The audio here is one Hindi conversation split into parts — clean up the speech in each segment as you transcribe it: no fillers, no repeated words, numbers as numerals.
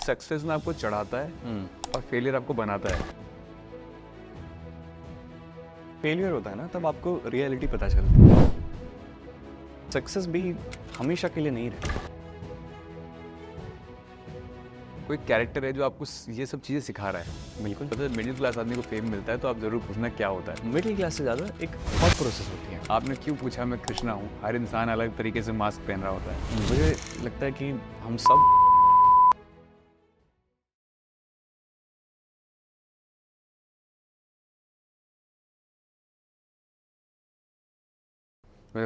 सक्सेस ना आपको चढ़ाता है और फेलियर आपको बनाता है। फेलियर होता है ना तब आपको रियलिटी पता चलती है। सक्सेस भी हमेशा के लिए नहीं रहती। कोई कैरेक्टर है जो आपको ये सब चीज़ें सिखा रहा है। बिल्कुल। मतलब मिडिल क्लास आदमी को फेम मिलता है तो आप ज़रूर पूछना क्या होता है। मिडिल क्लास से ज़्यादा एक थॉट प्रोसेस होती है। आपने क्यों पूछा मैं कृष्णा हूँ? हर इंसान अलग तरीके से मास्क पहन रहा होता है। मुझे लगता है कि हम सब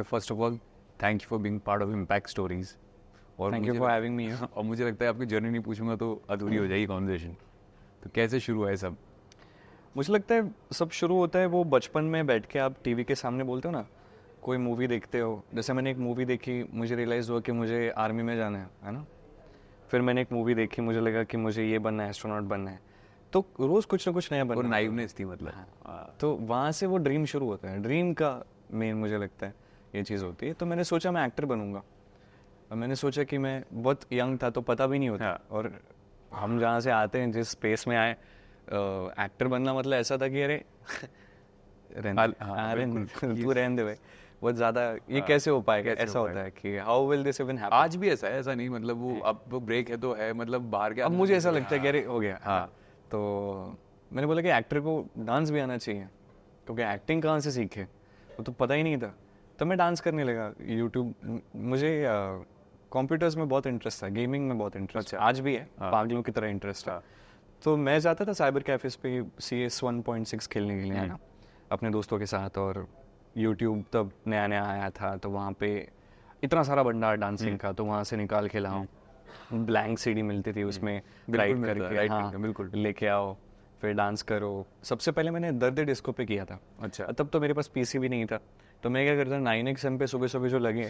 first of all thank you for being part of impact stories. और thank you for having me. और मुझे लगता है आपकी जर्नी नहीं पूछूंगा तो अधूरी हो जाएगी कॉन्वर्सेशन। तो कैसे शुरू हुआ है सब? मुझे लगता है सब शुरू होता है वो बचपन में बैठ के आप टीवी के सामने बोलते हो ना, कोई मूवी देखते हो। जैसे मैंने एक मूवी देखी, मुझे रियलाइज़ हुआ कि मुझे आर्मी में जाना है ना। फिर मैंने एक मूवी देखी, मुझे लगा कि मुझे ये बनना है, एस्ट्रोनॉट बनना है। तो रोज़ कुछ ना कुछ नया और बनना। नाइवनेस थी मतलब। तो वहाँ से वो ड्रीम शुरू होता है। ड्रीम का मेन मुझे लगता है ये चीज़ होती है। तो मैंने सोचा मैं एक्टर बनूंगा। और मैंने सोचा कि मैं बहुत यंग था तो पता भी नहीं होता। और हम जहाँ से आते हैं, जिस स्पेस में आए, एक्टर बनना मतलब ऐसा था कि अरे तू रहने दे भाई, बहुत ज़्यादा ये कैसे हो पाएगा, ऐसा होता है कि how will this even happen. आज भी ऐसा है, ऐसा नहीं मतलब वो अब वो ब्रेक है तो है, मतलब बाहर के अब मुझे ऐसा लगता है कि अरे हो गया। हाँ, तो मैंने बोला कि एक्टर को डांस भी आना चाहिए, क्योंकि एक्टिंग कहाँ से सीखे वो तो पता ही नहीं था। तो मैं डांस करने लगा यूट्यूब। मुझे कंप्यूटर्स में बहुत इंटरेस्ट था, गेमिंग में बहुत इंटरेस्ट है, आज भी है, पागलों की तरह इंटरेस्ट है। तो मैं जाता था साइबर कैफेज पे CS 1.6 खेलने के लिए ना, अपने दोस्तों के साथ। और यूट्यूब तब नया नया आया था, तो वहाँ पे इतना सारा भंडार डांसिंग का, तो वहाँ से निकाल के लाऊं। ब्लैंक सीडी मिलती थी, उसमें राइट करके हाँ बिल्कुल लेके आओ, फिर डांस करो। सबसे पहले मैंने दर्द डिस्को पे किया था। अच्छा। तब तो मेरे पास पीसी भी नहीं था, तो मैं क्या करता था 9XM पे सुबह सुबह जो लगे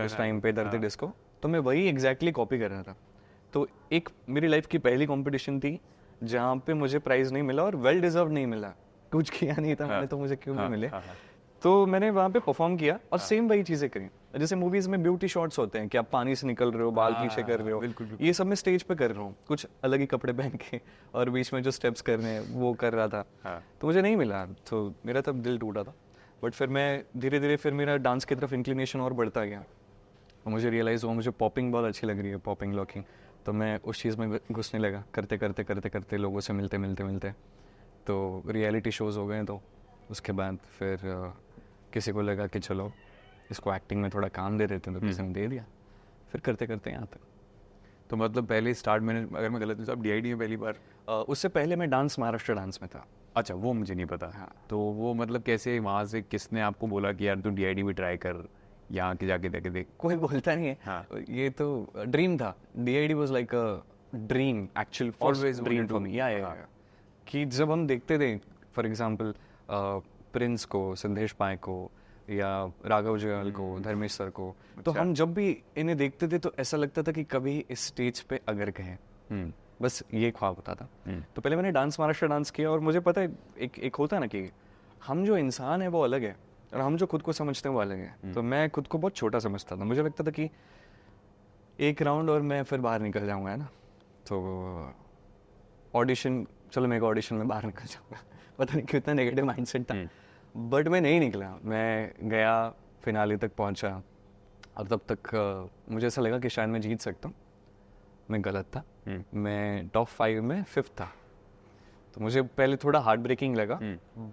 उस टाइम पे दर्द डिस्को, तो मैं वही एग्जैक्टली कॉपी कर रहा था। तो एक मेरी लाइफ की पहली कंपटीशन थी जहाँ पे मुझे प्राइज नहीं मिला और वेल डिजर्व नहीं मिला। कुछ किया नहीं था मैंने, तो मुझे क्यों नहीं मिले। तो मैंने वहाँ पे परफॉर्म किया और सेम वही चीज़ें करी। जैसे मूवीज में ब्यूटी शॉट्स होते हैं कि आप पानी से निकल रहे हो, बाल पीछे कर रहे हो, ये सब मैं स्टेज पे कर रहा हूँ, कुछ अलग ही कपड़े पहन के, और बीच में जो स्टेप्स करने हैं वो कर रहा था। तो मुझे नहीं मिला, तो मेरा तब दिल टूटा था। बट फिर मैं धीरे धीरे फिर मेरा डांस की तरफ इंक्लिनेशन और बढ़ता गया और मुझे रियलाइज़ हुआ मुझे पॉपिंग बहुत अच्छी लग रही है, पॉपिंग लॉकिंग। तो मैं उस चीज़ में घुसने लगा, करते करते करते करते लोगों से मिलते मिलते मिलते तो रियलिटी शोज़ हो गए। तो उसके बाद फिर किसी को लगा कि चलो इसको एक्टिंग में थोड़ा काम दे देते हैं, तो किसी ने दे दिया। फिर करते करते यहाँ तक। तो मतलब पहले स्टार्ट में, अगर मैं गलत हूँ तो आप DID में पहली बार? उससे पहले मैं डांस महाराष्ट्र डांस में था। अच्छा, वो मुझे नहीं पता। हाँ। तो वो मतलब कैसे, वहाँ से किसने आपको बोला कि यार तू DID भी ट्राई कर, यहाँ के जाके देखे देख? कोई बोलता नहीं है। हाँ। ये तो ड्रीम था। DID was like a dream, actual Always dream wanted for to- मी। या कि जब हम देखते थे फॉर एग्जांपल प्रिंस को, संदेश पाए को, या राघव जुयाल को, धर्मेश सर को, तो हम जब भी इन्हें देखते थे तो ऐसा लगता था कि कभी इस स्टेज पे अगर कहें, बस ये ख्वाब होता था। तो पहले मैंने डांस महाराष्ट्र डांस किया और मुझे पता है एक होता है ना कि हम जो इंसान है वो अलग है और हम जो खुद को समझते हैं वो अलग है। तो मैं खुद को बहुत छोटा समझता था, मुझे लगता था कि एक राउंड और मैं फिर बाहर निकल जाऊंगा, है ना। तो ऑडिशन, चलो मैं ऑडिशन में बाहर निकल जाऊंगा, पता नहीं कितना नेगेटिव माइंडसेट था। बट मैं नहीं निकला, मैं गया, फिनाले तक पहुंचा और तब तक मुझे ऐसा लगा कि शायद मैं जीत सकता हूँ। मैं गलत था। मैं टॉप 5 में 5th था। तो मुझे पहले थोड़ा हार्ट ब्रेकिंग लगा,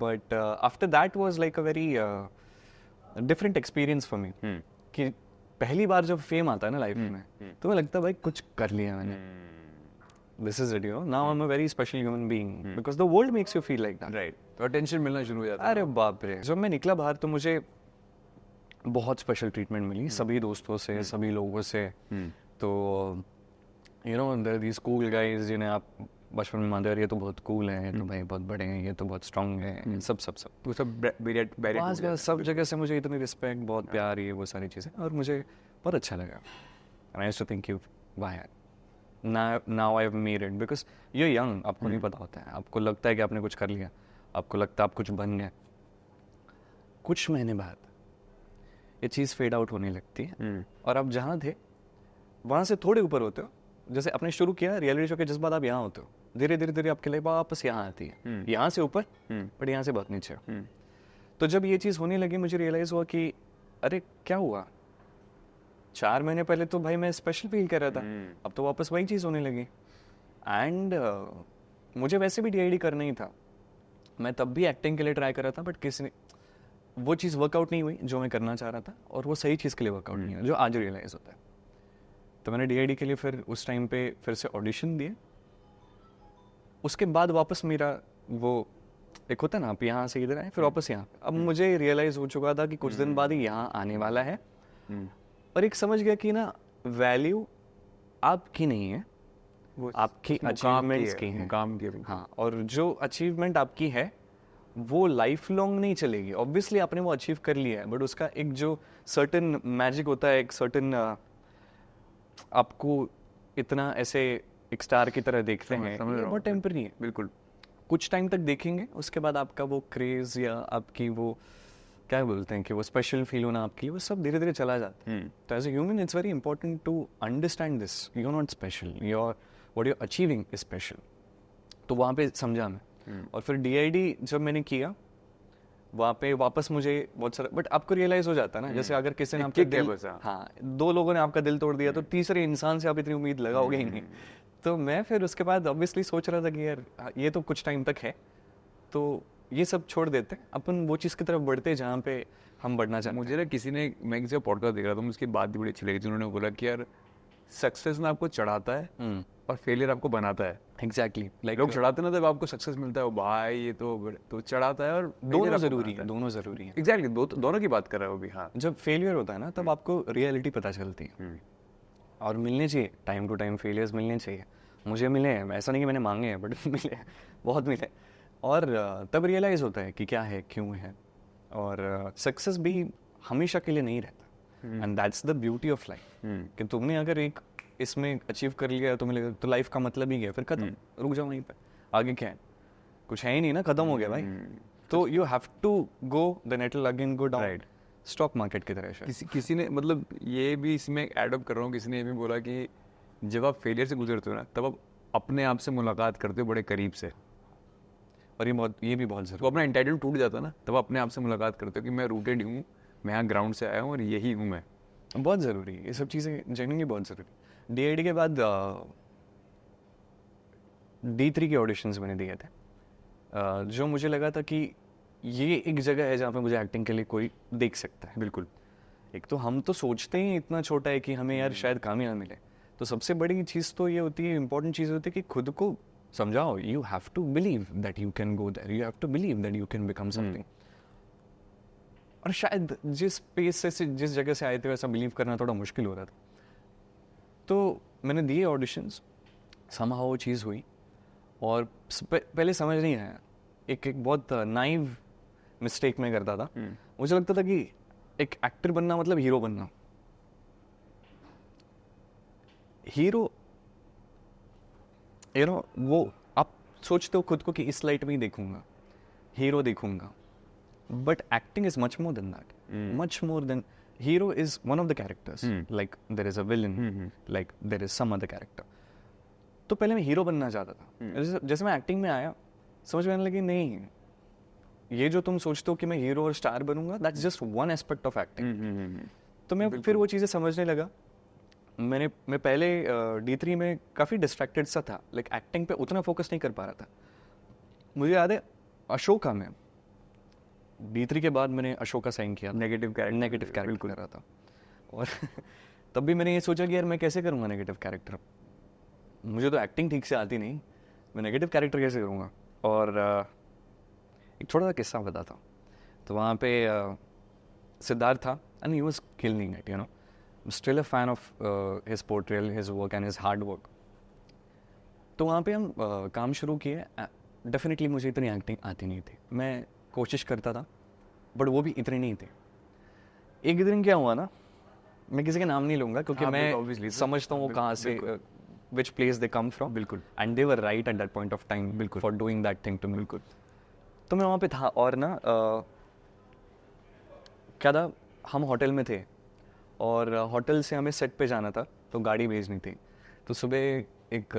but after that was like a very different experience for me. कि पहली बार जब फेम आता है ना लाइफ में, तो मुझे लगता है भाई कुछ कर लिया मैंने। This is it, you know. Now I'm a very special human being because the world makes you feel like that. Right. तो अटेंशन मिलना शुरू हो जाता है। अरे बाप रे, जब मैं निकला बाहर तो मुझे बहुत स्पेशल ट्रीटमेंट मिली सभी दोस्तों से, सभी लोगों से। तो you know there these cool guys जिन्हें आप बचपन में मानते हो ये तो बहुत कूल है, ये तो भाई बहुत बड़े हैं, ये तो बहुत स्ट्रांग है, सब सब सब वो सब बैरियर सब जगह से मुझे इतनी रिस्पेक्ट, बहुत प्यार, ये वो सारी चीज़ें, और मुझे बहुत अच्छा लगा। I used to think you why now I've made it because you're young, आपको नहीं पता होता है, आपको लगता है कि आपने कुछ कर लिया, आपको लगता है आप कुछ बन गए। कुछ महीने बाद ये चीज़ फेड आउट होने लगती है और आप जहाँ थे वहाँ से थोड़े ऊपर होते हो जैसे आपने शुरू किया रियलिटी शो के जज्बात, आप यहाँ होते हो, धीरे धीरे धीरे आपके लिए वापस यहाँ आती है, यहाँ से ऊपर बट यहाँ से बहुत नीचे। तो जब ये चीज़ होने लगी मुझे रियलाइज़ हुआ कि अरे क्या हुआ, 4 महीने पहले तो भाई मैं स्पेशल फील कर रहा था, अब तो वापस वही चीज़ होने लगी। एंड मुझे वैसे भी डीआईडी करना ही था, मैं तब भी एक्टिंग के लिए ट्राई कर रहा था, बट किसी ने वो चीज़ वर्कआउट नहीं हुई जो मैं करना चाह रहा था, और वो सही चीज़ के लिए वर्कआउट नहीं हुआ जो आज रियलाइज़ होता है। तो मैंने डीआईडी के लिए फिर उस टाइम पे फिर से ऑडिशन दिए, उसके बाद वापस मेरा वो एक होता है ना, आप यहाँ से इधर आए फिर वापस यहाँ पे, अब मुझे रियलाइज़ हो चुका था कि कुछ दिन बाद ही यहाँ आने वाला है, और एक समझ गया कि ना वैल्यू आपकी नहीं है, वो आपकी अचीवमेंट्स की है, काम की। हाँ, और जो अचीवमेंट आपकी है वो लाइफ लॉन्ग नहीं चलेगी। ऑब्वियसली आपने वो अचीव कर लिया है, बट उसका एक जो सर्टेन मैजिक होता है, एक सर्टेन आपको इतना ऐसे एक स्टार की तरह देखते हैं, ये बहुत टेम्पररी है। बिल्कुल, कुछ टाइम तक देखेंगे, उसके बाद आपका वो क्रेज या आपकी वो क्या बोलते हैं कि वो स्पेशल फील होना आपकी, वो सब धीरे धीरे चला जाता है। तो as a human it's very important to understand this, you are not special, your what you are achieving is special. तो वहाँ पे समझा मैं, और फिर डीआईडी जब मैंने किया वहाँ पे वापस मुझे बहुत सारा, बट आपको रियलाइज हो जाता है ना, जैसे अगर किसी ने आपका दिल, हाँ 2 लोगों ने आपका दिल तोड़ दिया तो तीसरे इंसान से आप इतनी उम्मीद लगाओगे ही नहीं। तो मैं फिर उसके बाद ऑब्वियसली सोच रहा था कि यार ये तो कुछ टाइम तक है, तो ये सब छोड़ देते अपन वो चीज़ की तरफ बढ़ते जहाँ पे हम बढ़ना चाहते हैं। मुझे ना किसी ने, मैं किसी पॉडकास्ट देख रहा था, उसकी बात भी बड़ी अच्छी लगी, जिन्होंने बोला कि यार सक्सेस ना आपको चढ़ाता है और फेलियर आपको बनाता है। एग्जैक्टली, लाइक लोग चढ़ाते ना, जब आपको सक्सेस मिलता है, भाई ये तो चढ़ाता है, और दोनों जरूरी है, दोनों जरूरी है। एग्जैक्टली, दोनों की बात कर रहा है वो भी। हाँ, जब फेलियर होता है ना तब आपको रियलिटी पता चलती है, और मिलने चाहिए, टाइम टू टाइम फेलियर्स मिलने चाहिए। मुझे मिले हैं, ऐसा नहीं कि मैंने मांगे हैं, बट मिले हैं, बहुत मिले, और तब रियलाइज़ होता है कि क्या है, क्यों है, और सक्सेस भी हमेशा के लिए नहीं रहता, and that's the beauty of life, कि तुमने अगर एक इसमें अचीव कर लिया तो मिलेगा, तो लाइफ का मतलब ही क्या है, फिर खत्म, रुक जाओ वहीं पे, आगे क्या है, कुछ है ही नहीं ना, खत्म हो गया भाई। तो you have to go the net will again go down, stock market की तरह शायद। किसी ने, मतलब ये भी इसमें एडअप कर रहा हूँ, किसी ने ये भी बोला कि जब आप फेलियर से गुजरते हो ना, तब आप अपने आप से मुलाकात करते हो बड़े करीब से, और ये भी बहुत ज़रूरी, तो अपना एंटाइटल टूट जाता है ना, तब अपने आप से मुलाकात करते हो कि मैं रूटेड हूँ, मैं यहाँ ग्राउंड से आया हूँ और यही हूँ मैं। बहुत ज़रूरी है ये सब चीज़ें, जेन्युइनली बहुत ज़रूरी। डीआईडी के बाद D3 के ऑडिशंस मैंने दिए थे, जो मुझे लगा था कि ये एक जगह है जहाँ पे मुझे एक्टिंग के लिए कोई देख सकता है। बिल्कुल, एक तो हम तो सोचते ही इतना छोटा है कि हमें यार शायद काम ही ना मिले, तो सबसे बड़ी चीज़ तो ये होती है, इंपॉर्टेंट चीज़ होती है कि खुद को समझाओ, you have to believe that you can go there, you have to believe that you can become something. और शायद जिस पेस से जिस जगह से आए थे वैसा बिलीव करना थोड़ा मुश्किल हो रहा था, तो मैंने दिए ऑडिशंस, समहाउ वो चीज़ हुई, और पहले समझ नहीं आया, एक बहुत नाइव मिस्टेक में करता था। मुझे लगता था कि एक एक्टर बनना मतलब हीरो बनना, हीरो वो आप सोचते हो खुद को कि इस लाइट में ही देखूंगा, हीरो देखूंगा, but acting is much more than that, much more than hero is one of the characters, like there is a villain, like there is some other character. तो पहले मैं हीरो बनना चाहता था, जैसे मैं एक्टिंग में आया समझ में आने लगी नहीं, ये जो तुम सोचते हो कि मैं हीरो और स्टार बनूंगा, that's just one aspect of acting. तो मैं फिर वो चीज़ें समझने लगा। मैं पहले D3 में काफ़ी डिस्ट्रैक्टेड सा था, लाइक एक्टिंग पे उतना फोकस नहीं कर पा रहा था। मुझे याद है अशोका में, D3 के बाद मैंने अशोका साइन किया, नेगेटिव कैरेक्टर कर रहा था, और तब भी मैंने ये सोचा कि यार मैं कैसे करूँगा नेगेटिव कैरेक्टर, मुझे तो एक्टिंग ठीक से आती नहीं, मैं नेगेटिव कैरेक्टर कैसे करूँगा। और एक छोटा सा किस्सा बताता हूँ। तो वहाँ पे सिद्धार्थ था, and he was killing it, you know, still a fan of his portrayal, his work and his hard work. तो वहाँ पे हम काम शुरू किए। डेफिनेटली मुझे इतनी एक्टिंग आती नहीं थी, मैं कोशिश करता था, बट वो भी इतने नहीं थे। एक दिन क्या हुआ ना, मैं किसी का नाम नहीं लूँगा क्योंकि मैं समझता हूँ वो कहाँ से, which place they come from, बिल्कुल, and they were right at that point of time, बिल्कुल, for doing that thing to me, बिल्कुल। तो मैं वहाँ पे था, और ना क्या था, हम होटल में थे, और होटल से हमें सेट पे जाना था, तो गाड़ी भेजनी थी। तो सुबह एक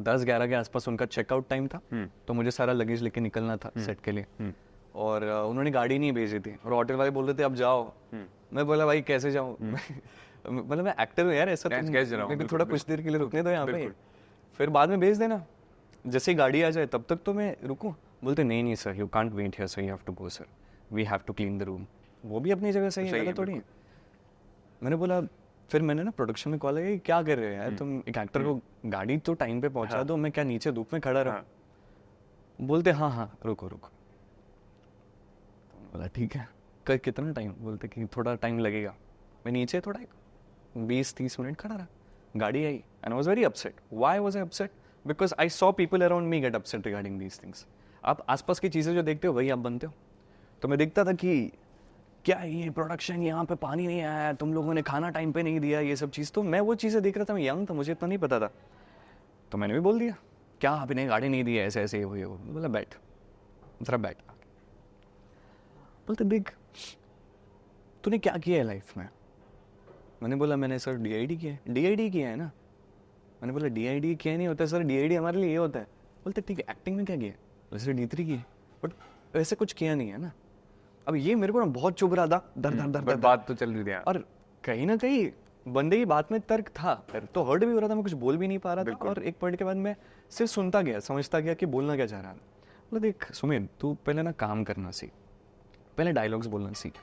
10-11 के आसपास उनका चेकआउट टाइम था, तो मुझे सारा लगेज लेके निकलना था सेट के लिए। और उन्होंने गाड़ी नहीं भेजी थी और होटल वाले बोल रहे थे अब जाओ। मैं बोला भाई कैसे जाऊँ मतलब मैं एक्टर हूँ यार, ऐसा कैसे जाऊँ? मेरे को थोड़ा कुछ देर के लिए रुकने दो यहाँ पे, फिर बाद में भेज देना, जैसे ही गाड़ी आ जाए तब तक तो मैं रुकूँ। बोलते नहीं नहीं sir, you can't wait here sir, you have to go sir, we have to clean the room. वो भी अपनी जगह सही है, गलत थोड़ी है। मैंने बोला, फिर मैंने ना प्रोडक्शन में कॉल किया, क्या कर रहे हो यार तुम, एक एक्टर को गाड़ी तो टाइम पे पहुंचा दो, मैं क्या नीचे धूप में खड़ा रहूं? बोलते हाँ हाँ रुको रुको। बोला ठीक है, कितना टाइम? बोलते कि थोड़ा टाइम लगेगा। मैं नीचे थोड़ा 20-30 मिनट खड़ा रहा, गाड़ी आई and I was very upset. Why was I upset? Because I saw people around me get upset regarding these things. आप आसपास की चीज़ें जो देखते हो वही आप बनते हो। तो मैं देखता था कि क्या ये प्रोडक्शन, यहाँ पे पानी नहीं आया, तुम लोगों ने खाना टाइम पे नहीं दिया, ये सब चीज़। तो मैं वो चीज़ें देख रहा था, मैं यंग था, मुझे इतना नहीं पता था, तो मैंने भी बोल दिया क्या आपने गाड़ी नहीं दी है, ऐसे ऐसे ये वो। बोला बैठ, जरा बैठ। बोलते देख तूने क्या किया है लाइफ में? मैंने बोला मैंने सर DID किया है। DID किया है ना? मैंने बोला DID किया नहीं होता सर, DID हमारे लिए ये होता है। बोलते ठीक है, एक्टिंग में क्या किया? वैसे D3 की है, बट वैसे कुछ किया नहीं है ना। अब ये मेरे को ना बहुत चुभ रहा था, दर दर दर दर बात तो चल रही थी और कहीं ना कहीं बंदे की बात में तर्क था, तो हर्ट भी हो रहा था, मैं कुछ बोल भी नहीं पा रहा था। और एक पॉइंट के बाद मैं सिर्फ सुनता गया, समझता गया कि बोलना क्या चाह रहा है। बोला देख सुमित, तू पहले ना काम करना सीख, पहले डायलॉग्स बोलना सीख,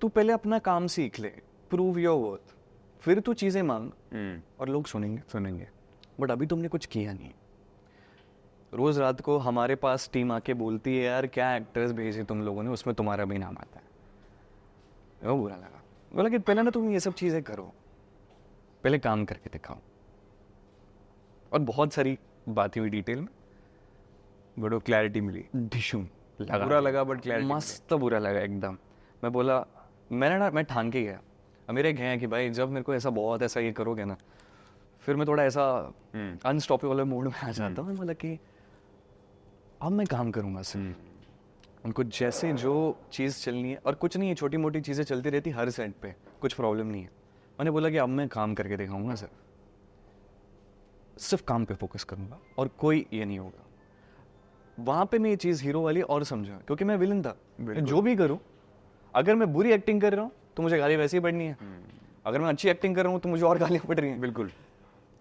तू पहले अपना काम सीख ले, प्रूव योर वर्थ, फिर तू चीजें मांग और लोग सुनेंगे। बट अभी तुमने कुछ किया नहीं। रोज रात को हमारे पास टीम आके बोलती है यार क्या एक्टर्स भेजे तुम लोगों ने, उसमें तुम्हारा भी नाम आता है। वो बुरा लगा। बोला कि पहले ना तुम ये सब चीजें करो, पहले काम करके दिखाओ। और बहुत सारी बातें हुई डिटेल में, बड़ो क्लैरिटी मिली। डिशूम लगा, बुरा लगा बट क्लैरिटी मस्त बुरा लगा एकदम। मैं बोला मैं ठान के गया। अब मेरे एक है कि भाई जब मेरे को ऐसा बहुत ऐसा ये करोगे ना, फिर मैं थोड़ा ऐसा अनस्टॉपेबल मूड में आ जाता हूँ। मैं बोला कि अब मैं काम करूंगा सिर्फ, उनको जैसे जो चीज़ चलनी है, और कुछ नहीं है, छोटी मोटी चीज़ें चलती रहती हर सेट पे, कुछ प्रॉब्लम नहीं है। मैंने बोला कि अब मैं काम करके दिखाऊंगा सर, सिर्फ काम पे फोकस करूंगा और कोई ये नहीं होगा। वहां पे मैं ये चीज़ हीरो वाली और समझा, क्योंकि मैं विलन था। मैं जो भी करूं, अगर मैं बुरी एक्टिंग कर रहा हूँ तो मुझे गाली वैसे ही पड़नी है, अगर मैं अच्छी एक्टिंग कर रहा हूँ तो मुझे और गालियाँ पड़ रही हैं। बिल्कुल।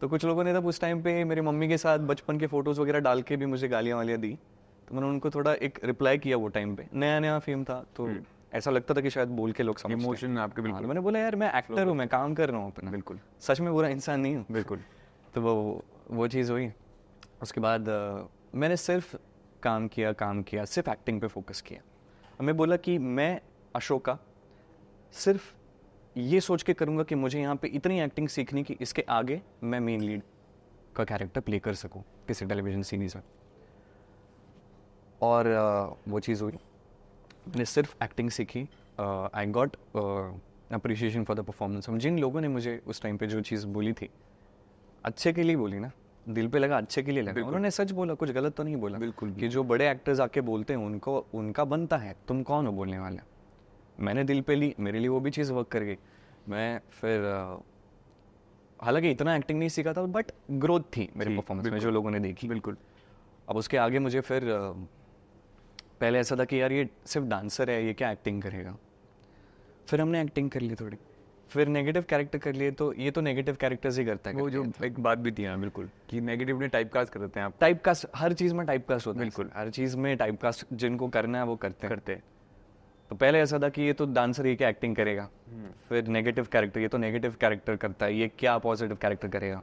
तो कुछ लोगों ने तब उस टाइम पे मेरी मम्मी के साथ बचपन के फोटोज़ वगैरह डाल के भी मुझे गालियाँ वालियाँ दी। तो मैंने उनको थोड़ा एक रिप्लाई किया। वो टाइम पे नया नया फेम था, तो ऐसा लगता था कि शायद बोल के लोग समझते हैं। इमोशन आपके बिल्कुल। मैंने बोला यार मैं एक्टर हूँ, मैं काम कर रहा हूँ अपना, बिल्कुल सच में बुरा इंसान नहीं हूँ। बिल्कुल। तो वो चीज़ हुई। उसके बाद मैंने सिर्फ काम किया, सिर्फ एक्टिंग पे फोकस किया। और मैं बोला कि मैं अशोका सिर्फ ये सोच के करूँगा कि मुझे यहाँ पे इतनी एक्टिंग सीखनी कि इसके आगे मैं मेन लीड का कैरेक्टर प्ले कर सकूँ किसी टेलीविजन सीरीज में। और वो चीज़ हुई, मैंने सिर्फ एक्टिंग सीखी। I got appreciation for the performance. जिन लोगों ने मुझे उस टाइम पे जो चीज़ बोली थी, अच्छे के लिए बोली ना, दिल पे लगा, अच्छे के लिए लगा। उन्होंने सच बोला, कुछ गलत तो नहीं बोला। बिल्कुल कि जो बड़े एक्टर्स आके बोलते हैं उनको उनका बनता है, तुम कौन हो बोलने वाले। मैंने दिल पे ली, मेरे लिए वो भी चीज़ वर्क कर गई। मैं फिर हालांकि इतना एक्टिंग नहीं सीखा था, बट ग्रोथ थी मेरे परफॉर्मेंस में जो लोगों ने देखी। बिल्कुल। अब उसके आगे मुझे फिर पहले ऐसा था कि यार ये सिर्फ डांसर है, ये क्या एक्टिंग करेगा। फिर हमने एक्टिंग कर ली थोड़ी, फिर नेगेटिव कैरेक्टर कर लिए। तो ये तो नेगेटिव कैरेक्टर्स ही करता है। वो जो एक बात भी थी यहाँ बिल्कुल कि नेगेटिव ने टाइप कास्ट कर देते हैं आप। टाइप कास्ट, हर चीज़ में टाइप कास्ट होता है। बिल्कुल। हर चीज़ में टाइप कास्ट जिनको करना है वो करते हैं। तो पहले ऐसा था कि ये तो डांसर, ये क्या एक्टिंग करेगा। फिर नेगेटिव कैरेक्टर, ये तो नेगेटिव कैरेक्टर करता है, ये क्या पॉजिटिव कैरेक्टर करेगा।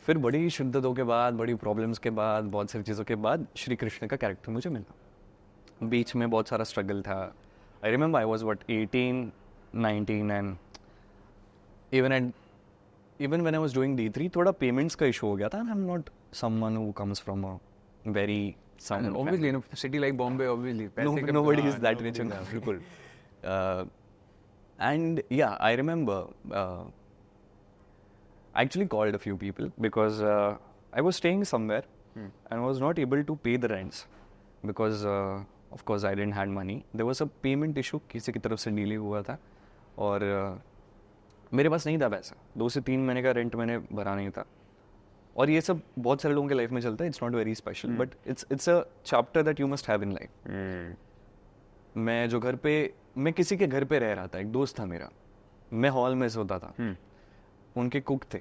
फिर बड़ी शिद्दतों के बाद, बड़ी प्रॉब्लम्स के बाद, बहुत सारी चीज़ों के बाद श्री कृष्ण का कैरेक्टर मुझे मिला। बीच में बहुत सारा स्ट्रगल था। I remember I was 18, 19 and even when I was doing D3, थोड़ा पेमेंट्स का इशू हो गया था। and I'm not someone who comes from a very sound obviously in a city like Bombay, obviously nobody is that rich. बिल्कुल। And yeah, I remember I actually called a few people because I was staying somewhere and I was not able to pay the rents because of course I didn't had money. There was a payment issue, किसी की तरफ से डिले हुआ था। और मेरे पास नहीं था पैसा, 2 से 3 महीने का रेंट मैंने भरा नहीं था। और ये सब बहुत सारे लोगों के लाइफ में चलता है, it's not very special but it's a chapter that you must have in life. मैं किसी के घर पे रह रहा था, एक दोस्त था मेरा, मैं हॉल में सोता था, उनके कुक थे,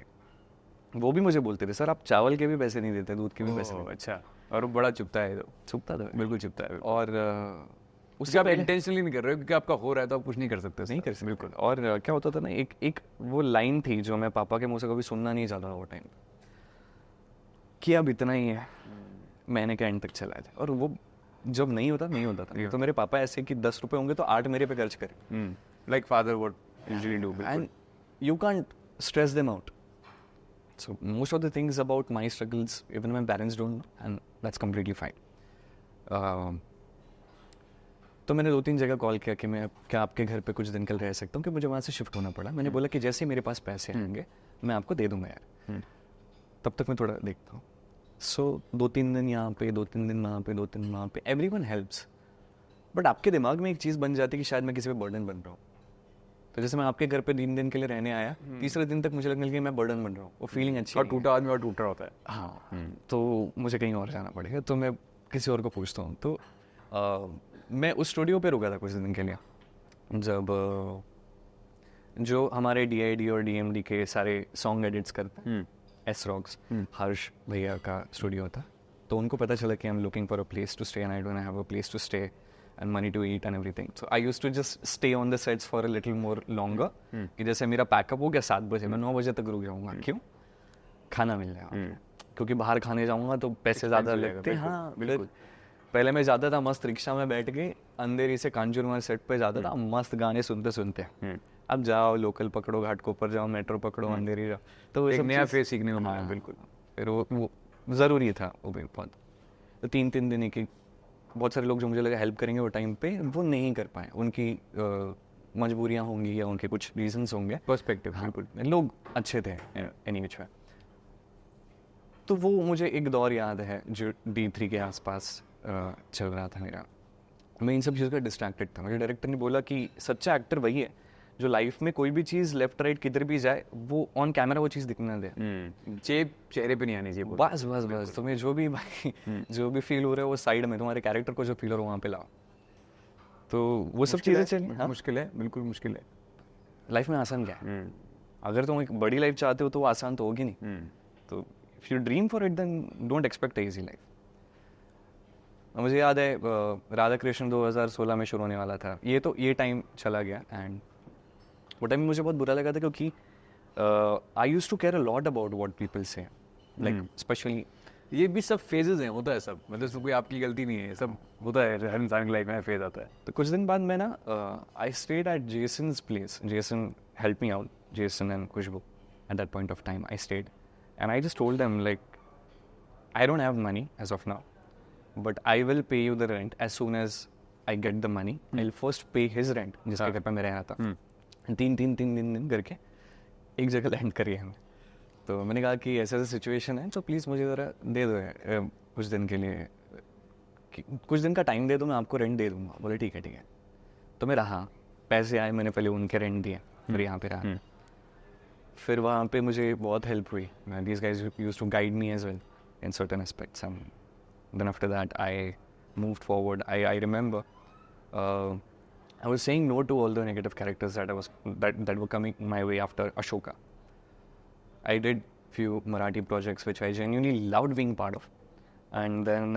वो भी मुझे बोलते थे सर आप चावल के भी पैसे नहीं देते, दूध के भी पैसे नहीं अच्छा, और वो बड़ा चुभता है, तो छुपता था बिल्कुल चुभता है। और उससे आप इंटेंशनली नहीं कर रहे हो क्योंकि आपका हो रहा है तो आप कुछ नहीं कर सकते, नहीं कर सकते बिल्कुल। और क्या होता था ना, एक वो लाइन थी जो मैं पापा के मुंह से कभी सुनना नहीं चाहता था वो टाइम, कि अब इतना ही है, मैंने क्या एंड तक चलाया था। और वो जब नहीं होता था, तो मेरे पापा ऐसे कि 10 रुपए होंगे तो 8 मेरे पे खर्च करें, like father what usually do, and you can't stress them out. So most of the things about my struggles, even my parents don't know, and that's completely fine. तो मैंने 2-3 जगह कॉल किया कि मैं क्या आपके घर पे कुछ दिन कल रह सकता हूँ, कि मुझे वहाँ से शिफ्ट होना पड़ा। मैंने बोला कि जैसे ही मेरे पास पैसे आएंगे मैं आपको दे दूंगा यार, तब तक मैं थोड़ा देखता हूँ। सो 2-3 दिन यहाँ पे, 2-3 दिन वहाँ पे, 2-3 वहाँ पे, एवरीवन हेल्प्स। बट आपके दिमाग में एक चीज़ बन जाती है कि शायद मैं किसी पे बर्डन बन रहा हूँ। तो जैसे मैं आपके घर पे 3 दिन के लिए रहने आया, तीसरे दिन तक मुझे लगने लगी मैं बर्डन बन रहा हूँ, वो फीलिंग अच्छी और टूटा आदमी और टूट रहा होता है। हाँ, तो मुझे कहीं और जाना पड़ेगा, तो मैं किसी और को पूछता हूँ। तो मैं उस स्टूडियो पे रुका था कुछ दिन के लिए, जब जो हमारे DID और DMD के सारे सॉन्ग एडिट्स करते हैं, एस रॉक्स, हर्ष भैया का स्टूडियो था। तो उनको पता चला कि I am looking for a place to stay and I don't have a place to stay and money to eat and everything. So I used to just stay on the sets for a little more longer. कि जैसे मेरा पैकअप हो गया 7 बजे, मैं 9 बजे तक रुक जाऊंगा। क्यों? खाना मिल जाएगा, क्योंकि बाहर खाने जाऊंगा तो पैसे ज़्यादा लगते हैं। हाँ बिल्कुल। पहले मैं जाता था मस्त रिक्शा में बैठ के, अंधेरी से कांजूरमार्ग सेट पे जाता था, मस्त गाने सुनते सुनते। अब जाओ लोकल पकड़ो, घाटकोपर जाओ, मेट्रो पकड़ो, अंधेरी जाओ, तो एक नया फेस सीखने को मिला। हाँ बिल्कुल। फिर वो ज़रूरी था वो भी बहुत। तो 3-3 दिन की बहुत सारे लोग जो मुझे लगा हेल्प करेंगे वो टाइम पे, वो नहीं कर पाए, उनकी मजबूरियां होंगी या उनके कुछ रीजंस होंगे। पर्सपेक्टिव बिल्कुल। लोग अच्छे थे एनी विच वे। तो वो मुझे एक दौर याद है जो D3 के आसपास चल रहा था मेरा। मैं इन सब चीज़ों का डिस्ट्रैक्टेड था। मुझे डायरेक्टर ने बोला कि सच्चा एक्टर वही है जो लाइफ में कोई भी चीज़ लेफ्ट राइट किधर भी जाए, वो ऑन कैमरा वो चीज़ दिखना दे, चेप चेहरे पे नहीं आनी चाहिए। बस बस बस तुम्हें जो भी जो भी फील हो रहा है वो साइड में, तुम्हारे कैरेक्टर को जो फील हो रहा है वहाँ पे लाओ। तो वो सब चीज़ें चली। मुश्किल है, बिल्कुल मुश्किल है। लाइफ में आसान क्या है? अगर तुम एक बड़ी लाइफ चाहते हो तो वो आसान तो होगी नहीं। तो if you dream for it then don't expect easy life. मुझे याद है राधा कृष्ण 2016 में शुरू होने वाला था। ये टाइम चला गया एंड वो टाइम मुझे बहुत बुरा लगा था, क्योंकि I used to care a lot about what people say, like specially ये भी सब फेजेस हैं, होता है सब, मतलब इसमें कोई आपकी गलती नहीं है, सब होता है, हर इंसान की लाइफ में फेज आता है। तो कुछ दिन बाद मैं ना I stayed at Jason's place, Jason help me out, Jason and Khushboo. At that point of time I stayed and I just told them like I don't have money as of now, but I will pay you the rent as soon as I get the money. I will first pay his rent, जिसके घर पे मैं रह रहा था। 3 करके एक जगह लैंड करी हमें। तो मैंने कहा कि ऐसा सिचुएशन है तो प्लीज़ मुझे ज़रा दे दो कुछ दिन के लिए, कुछ दिन का टाइम दे दो, मैं आपको रेंट दे दूंगा। बोले ठीक है। तो मैं रहा, पैसे आए, मैंने पहले उनके रेंट दिए, फिर यहाँ पे रहा। फिर वहाँ पे मुझे बहुत हेल्प हुई। These guys used to guide me as well in certain aspects. Then after that I moved forward. I remember I was saying no to all the negative characters that were coming my way after Ashoka. I did few Marathi projects which I genuinely loved being part of. And then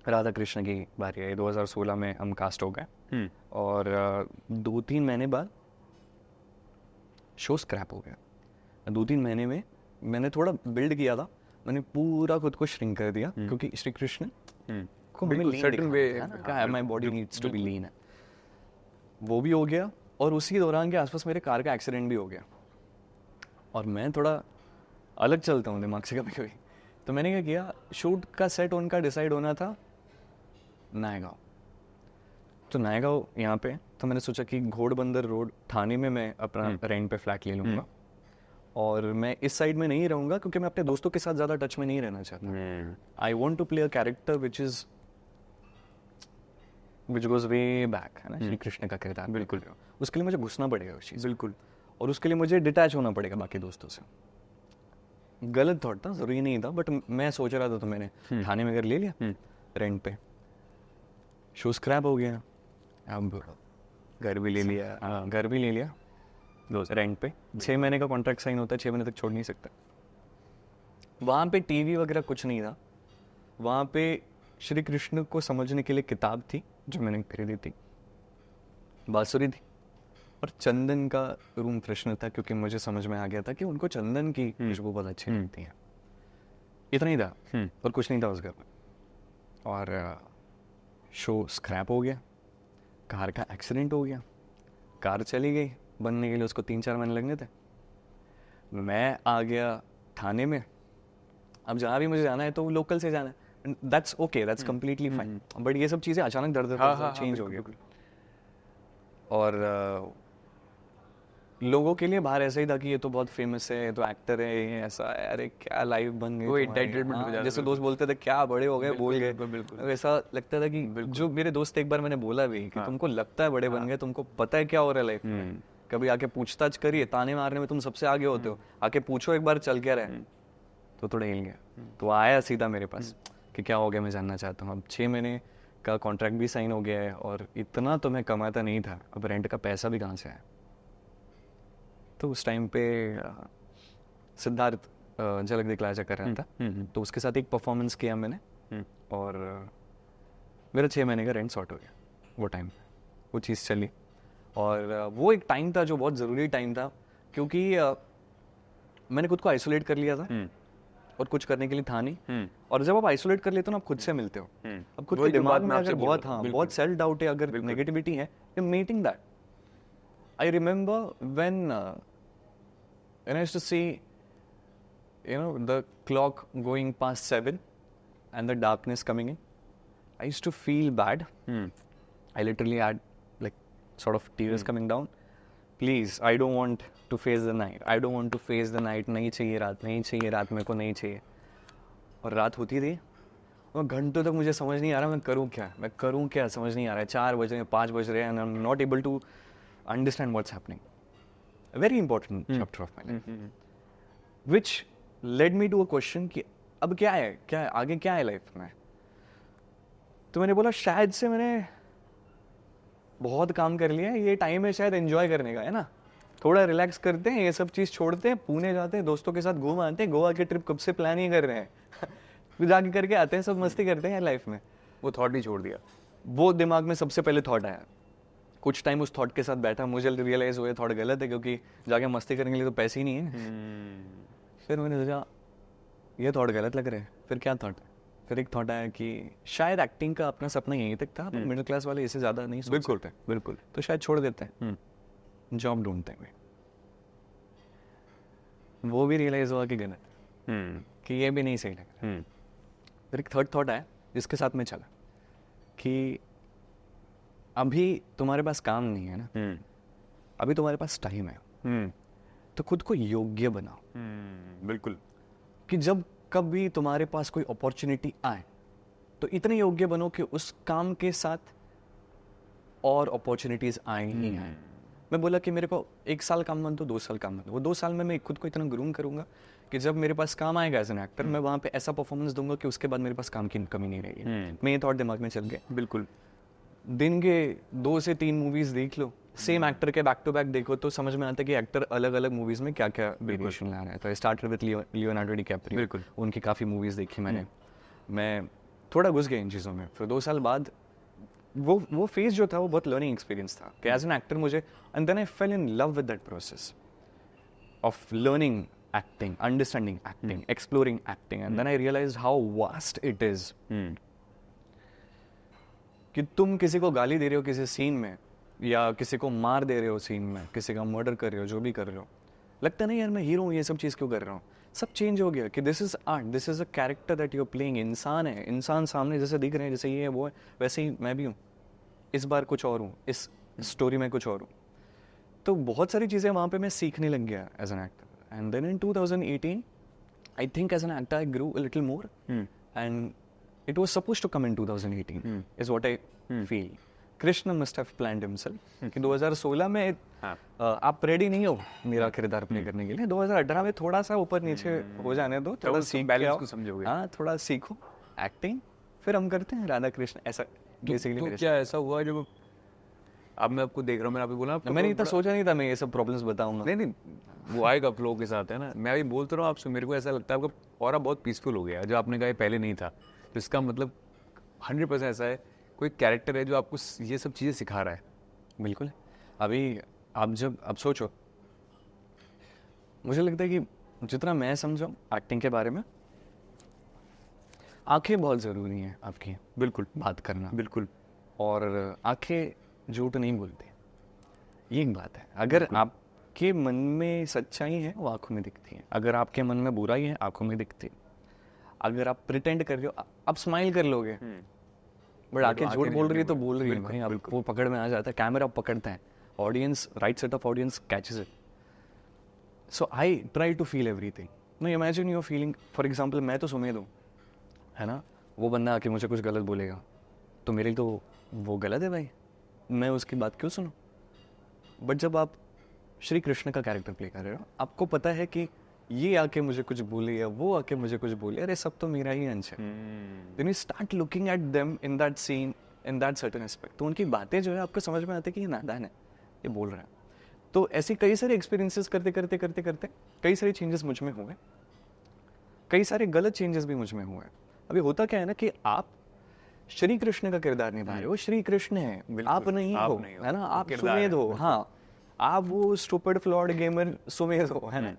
Radha Krishna की बारी आई। 2016 में हम कास्ट हो गए और 2-3 महीने बाद शो स्क्रैप हो गया। 2-3 महीने में मैंने थोड़ा बिल्ड किया था, मैंने पूरा खुद को श्रिंक कर दिया, क्योंकि श्री कृष्ण को हमें lean my body needs to be lean है। वो भी हो गया और उसी दौरान के आसपास मेरे कार का एक्सीडेंट भी हो गया। और मैं थोड़ा अलग चलता हूँ दिमाग से कभी। तो मैंने क्या किया, शूट का सेट उनका डिसाइड होना था नायगांव। तो नायगांव यहाँ पे, तो मैंने सोचा कि घोड़बंदर रोड थाने में मैं अपना रेंट पे फ्लैट ले लूँगा और मैं इस साइड में नहीं रहूँगा, क्योंकि मैं अपने दोस्तों के साथ ज़्यादा टच में नहीं रहना चाहता। I want to play a character which goes way back, है ना, श्री कृष्ण का किरदार। बिल्कुल, उसके लिए मुझे घुसना पड़ेगा उस चीज़। बिल्कुल। और उसके लिए मुझे डिटैच होना पड़ेगा बाकी दोस्तों से। गलत थॉट था, ज़रूरी नहीं था, बट मैं सोच रहा था तो मैंने थाने में घर ले लिया रेंट पे। शो स्क्रैप हो गया, अब घर भी ले लिया। हाँ घर भी ले लिया रेंट पे। 6 महीने का कॉन्ट्रैक्ट साइन होता है, 6 महीने तक छोड़ नहीं सकता। वहाँ पे टीवी वगैरह कुछ नहीं था, वहाँ पे श्री कृष्ण को समझने के लिए किताब थी जो मैंने खरीदी थी, बांसुरी थी, और चंदन का रूम फ्रेशनर था, क्योंकि मुझे समझ में आ गया था कि उनको चंदन की खुशबू बहुत अच्छी लगती है। इतना ही था और कुछ नहीं था उस घर में। और शो स्क्रैप हो गया, कार का एक्सीडेंट हो गया, कार चली गई, बनने के लिए उसको 3-4 महीने लगने थे। मैं आ गया थाने में, अब जहाँ भी मुझे जाना है तो लोकल से जाना है, that's okay, that's completely fine. But ये सब चीज़ें अचानक दर चेंज हो गई। और लोगों के लिए बाहर ऐसा ही था कि ये तो बहुत फेमस है, ये तो एक्टर है, ये ऐसा है, अरे क्या लाइफ बन गई वो तुम्हारी। entitlement हो जाता जैसे है, दोस्त बोलते थे क्या बड़े हो गए, बोल गए। बिल्कुल। ऐसा लगता था कि जो मेरे दोस्त, एक बार मैंने बोला भी कि तुमको लगता है बड़े बन गए, तुमको पता है क्या हो रहा है लाइफ में, कभी आके पूछताछ करिए, ताने मारने में तुम सबसे आगे होते हो, आके पूछो एक बार चल क्या रहा है। तो थोड़ा हिल गया, तो आया सीधा मेरे पास कि क्या हो गया, मैं जानना चाहता हूँ। अब 6 महीने का कॉन्ट्रैक्ट भी साइन हो गया है, और इतना तो मैं कमाता नहीं था, अब रेंट का पैसा भी कहाँ से आया। तो उस टाइम पे सिद्धार्थ झलक दिखलाजा कर रहा था, तो उसके साथ एक परफॉर्मेंस किया मैंने, और मेरा 6 महीने का रेंट सॉर्ट हो गया वो टाइम पे। वो चीज़ चली, और वो एक टाइम था जो बहुत ज़रूरी टाइम था, क्योंकि मैंने खुद को आइसोलेट कर लिया था और कुछ करने के लिए था नहीं। और जब आप आइसोलेट कर लेते हो ना, आप खुद से मिलते हो। अब खुद के दिमाग में अगर बहुत बहुत सेल्फ डाउट है, अगर नेगेटिविटी है, you meeting that. I remember when I used to see, the clock going past 7 and the darkness coming in, I used to feel bad. I literally had like sort of tears coming down. Please, I don't want to face the night. I don't want to face the night. नहीं चाहिए रात, नहीं चाहिए रात, मेरे को नहीं चाहिए। और रात होती थी, और घंटों तक मुझे समझ नहीं आ रहा मैं करूँ क्या, समझ नहीं आ रहा है। 4 बज रहे हैं, 5 बज रहे हैं, and I'm not able to understand what's happening. A very important chapter of my life, which led me to a question कि अब क्या है आगे क्या है लाइफ में। तो मैंने बोला शायद से मैंने बहुत काम कर लिया है, ये टाइम है शायद एंजॉय करने का, है ना, थोड़ा रिलैक्स करते हैं, ये सब चीज़ छोड़ते हैं, पुणे जाते हैं, दोस्तों के साथ घूम आते हैं, गोवा की ट्रिप कब से प्लान ही कर रहे हैं फिर जाके करके आते हैं, सब मस्ती करते हैं लाइफ में। वो थॉट ही छोड़ दिया। वो दिमाग में सबसे पहले थॉट आया। कुछ टाइम उस थॉट के साथ बैठा, मुझे रियलाइज हुआ थॉट गलत है, क्योंकि जाके मस्ती करने के लिए तो पैसे ही नहीं है। फिर मैंने सोचा ये थॉट गलत लग रहा है, फिर क्या थॉट, फिर एक थॉट आया कि शायद एक्टिंग का अपना सपना यहीं तक था, मिडिल क्लास वाले इससे ज़्यादा नहीं सोच सकते, बिल्कुल, तो शायद छोड़ देते हैं, जॉब ढूंढते हैं। वो भी रियलाइज हुआ कि गलत, कि ये भी नहीं सही लग रहा। फिर एक थर्ड थॉट आया जिसके साथ मैं चला कि अभी तुम्हारे पास काम नहीं है ना, अभी तुम्हारे पास टाइम है, तो खुद को योग्य बनाओ। बिल्कुल, कि जब कभी तुम्हारे पास कोई अपॉर्चुनिटी आए तो इतने योग्य बनो कि उस काम के साथ और अपॉर्चुनिटीज आए ही आए। मैं बोला कि मेरे को 1 साल काम बन तो 2 साल काम बन, वो 2 साल में मैं खुद को इतना ग्रूम करूंगा कि जब मेरे पास काम आएगा एज एन एक्टर, मैं वहाँ पे ऐसा परफॉर्मेंस दूंगा कि उसके बाद मेरे पास काम की कमी नहीं रहेगी। मैं ये थॉट दिमाग में चल गया। बिल्कुल, दिन के 2 से 3 मूवीज देख लो, सेम एक्टर के बैक टू बैक देखो, तो समझ में आता है कि एक्टर अलग अलग मूवीज में क्या क्या वेरिएशन ला रहा है। तो I started with Leonardo DiCaprio, बिल्कुल, उनकी काफ़ी मूवीज देखी मैंने। मैं थोड़ा घुस गया इन चीज़ों में। फिर 2 साल बाद वो फेज जो था वो बहुत लर्निंग एक्सपीरियंस था कि एज एन एक्टर मुझे, and then I fell in love with that process of learning acting, understanding acting, exploring acting, and then I realise how vast it is. कि तुम किसी को गाली दे रहे हो किसी सीन में, या किसी को मार दे रहे हो सीन में, किसी का मर्डर कर रहे हो, जो भी कर रहे हो, लगता नहीं यार मैं हीरो हूँ, ये सब चीज़ क्यों कर रहा हूँ। सब चेंज हो गया कि this is art, this is a character that you are playing. इंसान है, इंसान सामने जैसे दिख रहे हैं, जैसे ये है वो है, वैसे ही मैं भी हूँ। इस बार कुछ और हूँ, इस स्टोरी में कुछ और हूँ। तो बहुत सारी चीज़ें वहाँ पे मैं सीखने लग गया as an actor. And then in 2018 I think as an actor I grew a little more, and it was supposed to come in 2018 is what I feel. Krishna must have planned himself कि 2016 में हाँ। आप रेडी नहीं हो मेरा किरदार प्ले करने के लिए, 2018 में थोड़ा सा ऊपर नीचे हो जाने दो, थोड़ा उसको सीख balance के आओ। को समझोगे। हाँ, थोड़ा सीखो एक्टिंग, फिर हम करते हैं राधा कृष्ण, ऐसा बेसिकली। तो क्या ऐसा हुआ जब अब मैं आपको देख रहा हूँ, मैंने आपको बोला आपको मैंने बहुत इतना सोचा नहीं था मैं ये सब प्रॉब्लम्स बताऊंगा। नहीं नहीं, वो आएगा फ्लो के साथ, है ना। मैं अभी बोलता रहा हूँ आपसे, मेरे को ऐसा लगता है आपका ऑरा बहुत पीसफुल हो गया है, जो आपने कहा ये पहले नहीं था। तो इसका मतलब 100% ऐसा है, कोई कैरेक्टर है जो आपको ये सब चीज़ें सिखा रहा है। बिल्कुल। अभी आप सोचो, मुझे लगता है कि जितना मैं समझा एक्टिंग के बारे में, आंखें बहुत ज़रूरी हैं आपकी, बिल्कुल बात करना। बिल्कुल। और आंखें झूठ नहीं बोलती, ये एक बात है। अगर आपके मन में सच्चाई है वो आंखों में दिखती है, अगर आपके मन में बुराई है आंखों में दिखती है। अगर आप प्रिटेंड कर रहे हो, आप स्माइल कर लोगे, बट आंखें झूठ बोल रही है तो बोल रही है भाई, आप वो पकड़ में आ जाता है, कैमरा पकड़ता है, audience, right set of audience catches it. So I try to feel everything. No, imagine your feeling, for example मैं तो सुमेध हूँ, है ना, वो बंदा आके मुझे कुछ गलत बोलेगा तो मेरे लिए तो वो गलत है भाई, मैं उसकी बात क्यों सुनूं। बट जब आप श्री कृष्ण का कैरेक्टर प्ले कर रहे हो, आपको पता है कि ये आके मुझे कुछ बोले या वो आके मुझे कुछ बोले, अरे सब तो मेरा ही अंश है। Then you start looking at them in that scene, in that certain aspect, तो उनकी बातें जो है आपको समझ में आती है कि ये नादान है, ये बोल रहा है। तो ऐसे कई सारे एक्सपीरियंसेस करते करते करते करते कई सारे चेंजेस मुझ में हुए, कई सारे गलत चेंजेस भी मुझ में हुए। अभी होता क्या है ना कि आप श्री कृष्ण का किरदार निभा रहे हो, श्री कृष्ण है, आप नहीं हो, है ना, आप सुमेध हो। हाँ, आप वो स्टूपिड फ्लॉड गेमर सुमेध हो, है ना,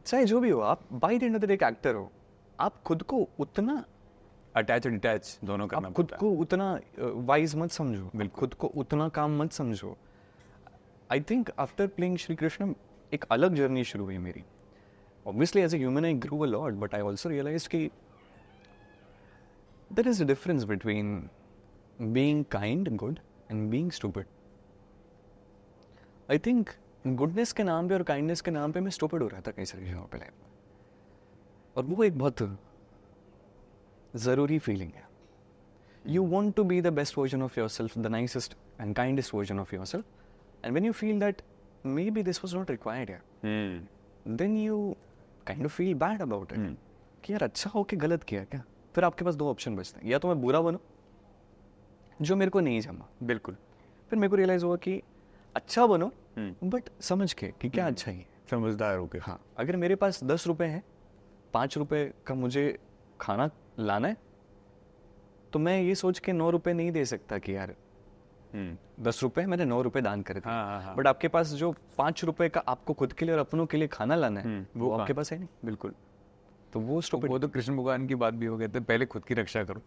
चाहे जो भी हो, आप by the end of the day एक एक्टर हो। आप खुद को उतना अटैच और डिटैच दोनों करना आप खुद को उतना वाइज मत समझो, खुद को उतना काम मत समझो। I think after playing Shri Krishna एक अलग जर्नी शुरू हुई मेरी। Obviously as a human I grew a lot, but I also realise कि there is a difference between being kind and good and being stupid. I think goodness के नाम पे और kindness के नाम पे मैं stupid हो रहा था कई सारी जगहों पे लाइफ में, और वो एक बहुत ज़रूरी फीलिंग है। You want to be the best version of yourself, the nicest and kindest version of yourself, and when you feel that maybe this was not required here, then you kind of feel bad about it. कि यार अच्छा हो कि गलत किया क्या। फिर आपके पास दो ऑप्शन बचते हैं, या तो मैं बुरा बनूं जो मेरे को नहीं जमा, बिल्कुल। फिर मेरे को रियलाइज हुआ कि अच्छा बनो बट समझ के कि क्या अच्छा ही है, समझदार हो के। हाँ, अगर मेरे पास 10 रुपए हैं, 5 रुपए का मुझे खाना लाना है, तो मैं ये सोच के 9 रुपए नहीं दे सकता कि यार 10 रुपए मैंने 9 रुपए दान कर दिए। बट आपके पास जो 5 रुपए का आपको खुद के लिए और अपनों के लिए खाना लाना है, वो आपके पास है नहीं। बिल्कुल। तो वो stupid। वो तो कृष्ण भगवान की बात भी हो गई थी, पहले खुद की रक्षा करो,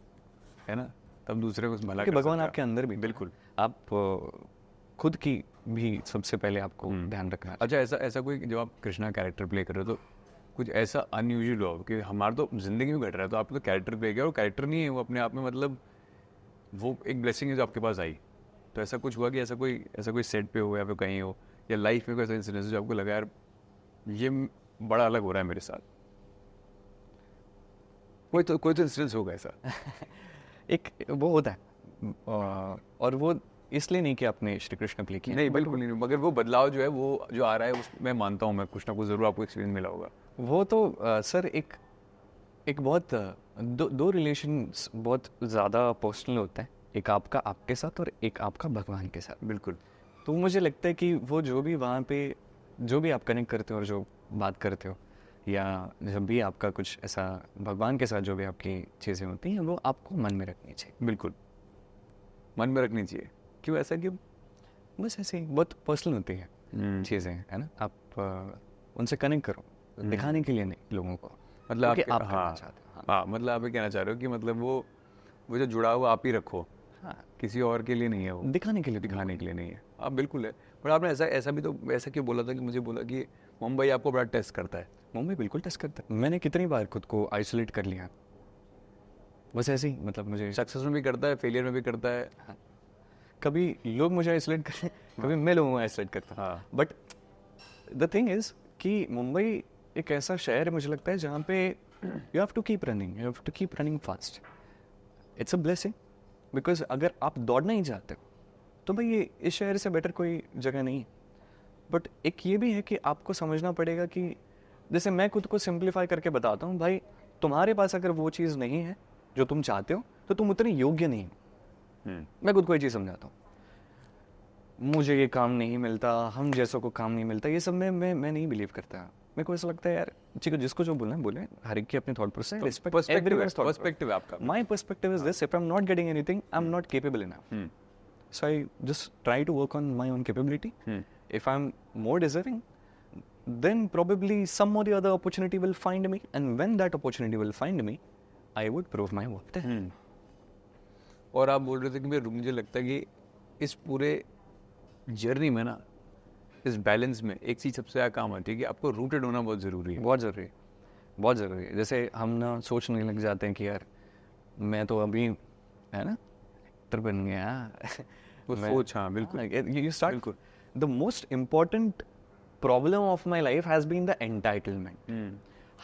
है ना, तब दूसरे को भला कर भगवान सकते हो। आपके अंदर भी, बिल्कुल। आप खुद की भी सबसे पहले आपको ध्यान रखना है। अच्छा, ऐसा कोई जब आप कृष्णा कैरेक्टर प्ले कर रहे हो तो कुछ ऐसा अनयूजुअल हो कि हमारा तो जिंदगी में घट रहा है, तो आपने तो कैरेक्टर प्ले किया, और कैरेक्टर नहीं है वो अपने आप में, मतलब वो एक ब्लेसिंग है जो आपके पास आई। तो ऐसा कुछ हुआ कि ऐसा कोई सेट पे हो या फिर कहीं हो, या लाइफ में कोई ऐसा इंसिडेंस जो आपको लगा यार ये बड़ा अलग हो रहा है मेरे साथ, कोई तो इंसिडेंस होगा ऐसा? एक वो होता है, और वो इसलिए नहीं कि आपने श्री कृष्ण प्ले किया, नहीं बिल्कुल नहीं, मगर वो बदलाव जो है वो जो आ रहा है उस मैं मानता हूँ, मैं कुछ ना कुछ जरूर आपको एक्सपीरियंस मिला होगा। वो तो सर एक बहुत दो रिलेशंस बहुत ज़्यादा पर्सनल होता है, एक आपका आपके साथ और एक आपका भगवान के साथ। बिल्कुल। तो मुझे लगता है कि वो जो भी वहाँ पे जो भी आप कनेक्ट करते हो और जो बात करते हो, या जब भी आपका कुछ ऐसा भगवान के साथ जो भी आपकी चीज़ें होती हैं, वो आपको मन में रखनी चाहिए। बिल्कुल, मन में रखनी चाहिए। क्यों ऐसा? क्यों? बस ऐसे ही बहुत पर्सनल होती है चीज़ें, है ना, आप उनसे कनेक्ट करो, दिखाने के लिए नहीं लोगों को, मतलब आप करना चाहते हो। हाँ, मतलब आप ये कहना चाह रहे हो कि मतलब वो जो जुड़ाव आप ही रखो, हाँ, किसी और के लिए नहीं है, वो दिखाने के लिए नहीं है। आप बिल्कुल है, बट आपने ऐसा भी तो ऐसा क्यों बोला था कि मुझे बोला कि मुंबई आपको बड़ा टेस्ट करता है? मुंबई बिल्कुल टेस्ट करता है। मैंने कितनी बार खुद को आइसोलेट कर लिया, बस ऐसे ही, मतलब मुझे सक्सेस में भी करता है, फेलियर में भी करता है। हाँ, कभी लोग मुझे आइसोलेट करते हैं, कभी मैं लोगों को आइसोलेट करता हूँ। हाँ। बट द थिंग इज कि मुंबई एक ऐसा शहर है मुझे लगता है जहाँ पे you have to keep running fast. It's a blessing, because अगर आप दौड़ना ही चाहते हो तो भाई ये इस शहर से बेटर कोई जगह नहीं है। बट एक ये भी है कि आपको समझना पड़ेगा कि जैसे मैं खुद को सिंप्लीफाई करके बताता हूँ, भाई तुम्हारे पास अगर वो चीज़ नहीं है जो तुम चाहते हो तो तुम उतने योग्य नहीं हो। मैं खुद को ये चीज़ समझाता हूँ, मुझे ये काम नहीं मिलता, हम जैसों को काम नहीं मिलता, ये सब मैं नहीं बिलीव करता। मेरे को ऐसा लगता है यार ठीक है, जिसको जो बोलना है बोले, हर एक की अपनी thought process, respect everyone's thought perspective है आपका। My perspective is this, if I am not getting anything I am not capable enough, so I just try to work on my own capability. If I'm more deserving, then probably some or the other opportunity will find me, and when that opportunity will find me, I would prove my worth there. और आप बोल रहे थे कि मुझे लगता है कि इस पूरे जर्नी में ना, इस बैलेंस में एक चीज़ सबसे ज़्यादा काम आती है कि आपको रूटेड होना बहुत ज़रूरी है। बहुत ज़रूरी है, बहुत ज़रूरी है। जैसे हम ना सोचने लग जाते हैं कि यार मैं तो अभी है ना एक्टर बन गया, वो सोच, हाँ बिल्कुल। You start. The most important problem of my life has been the entitlement.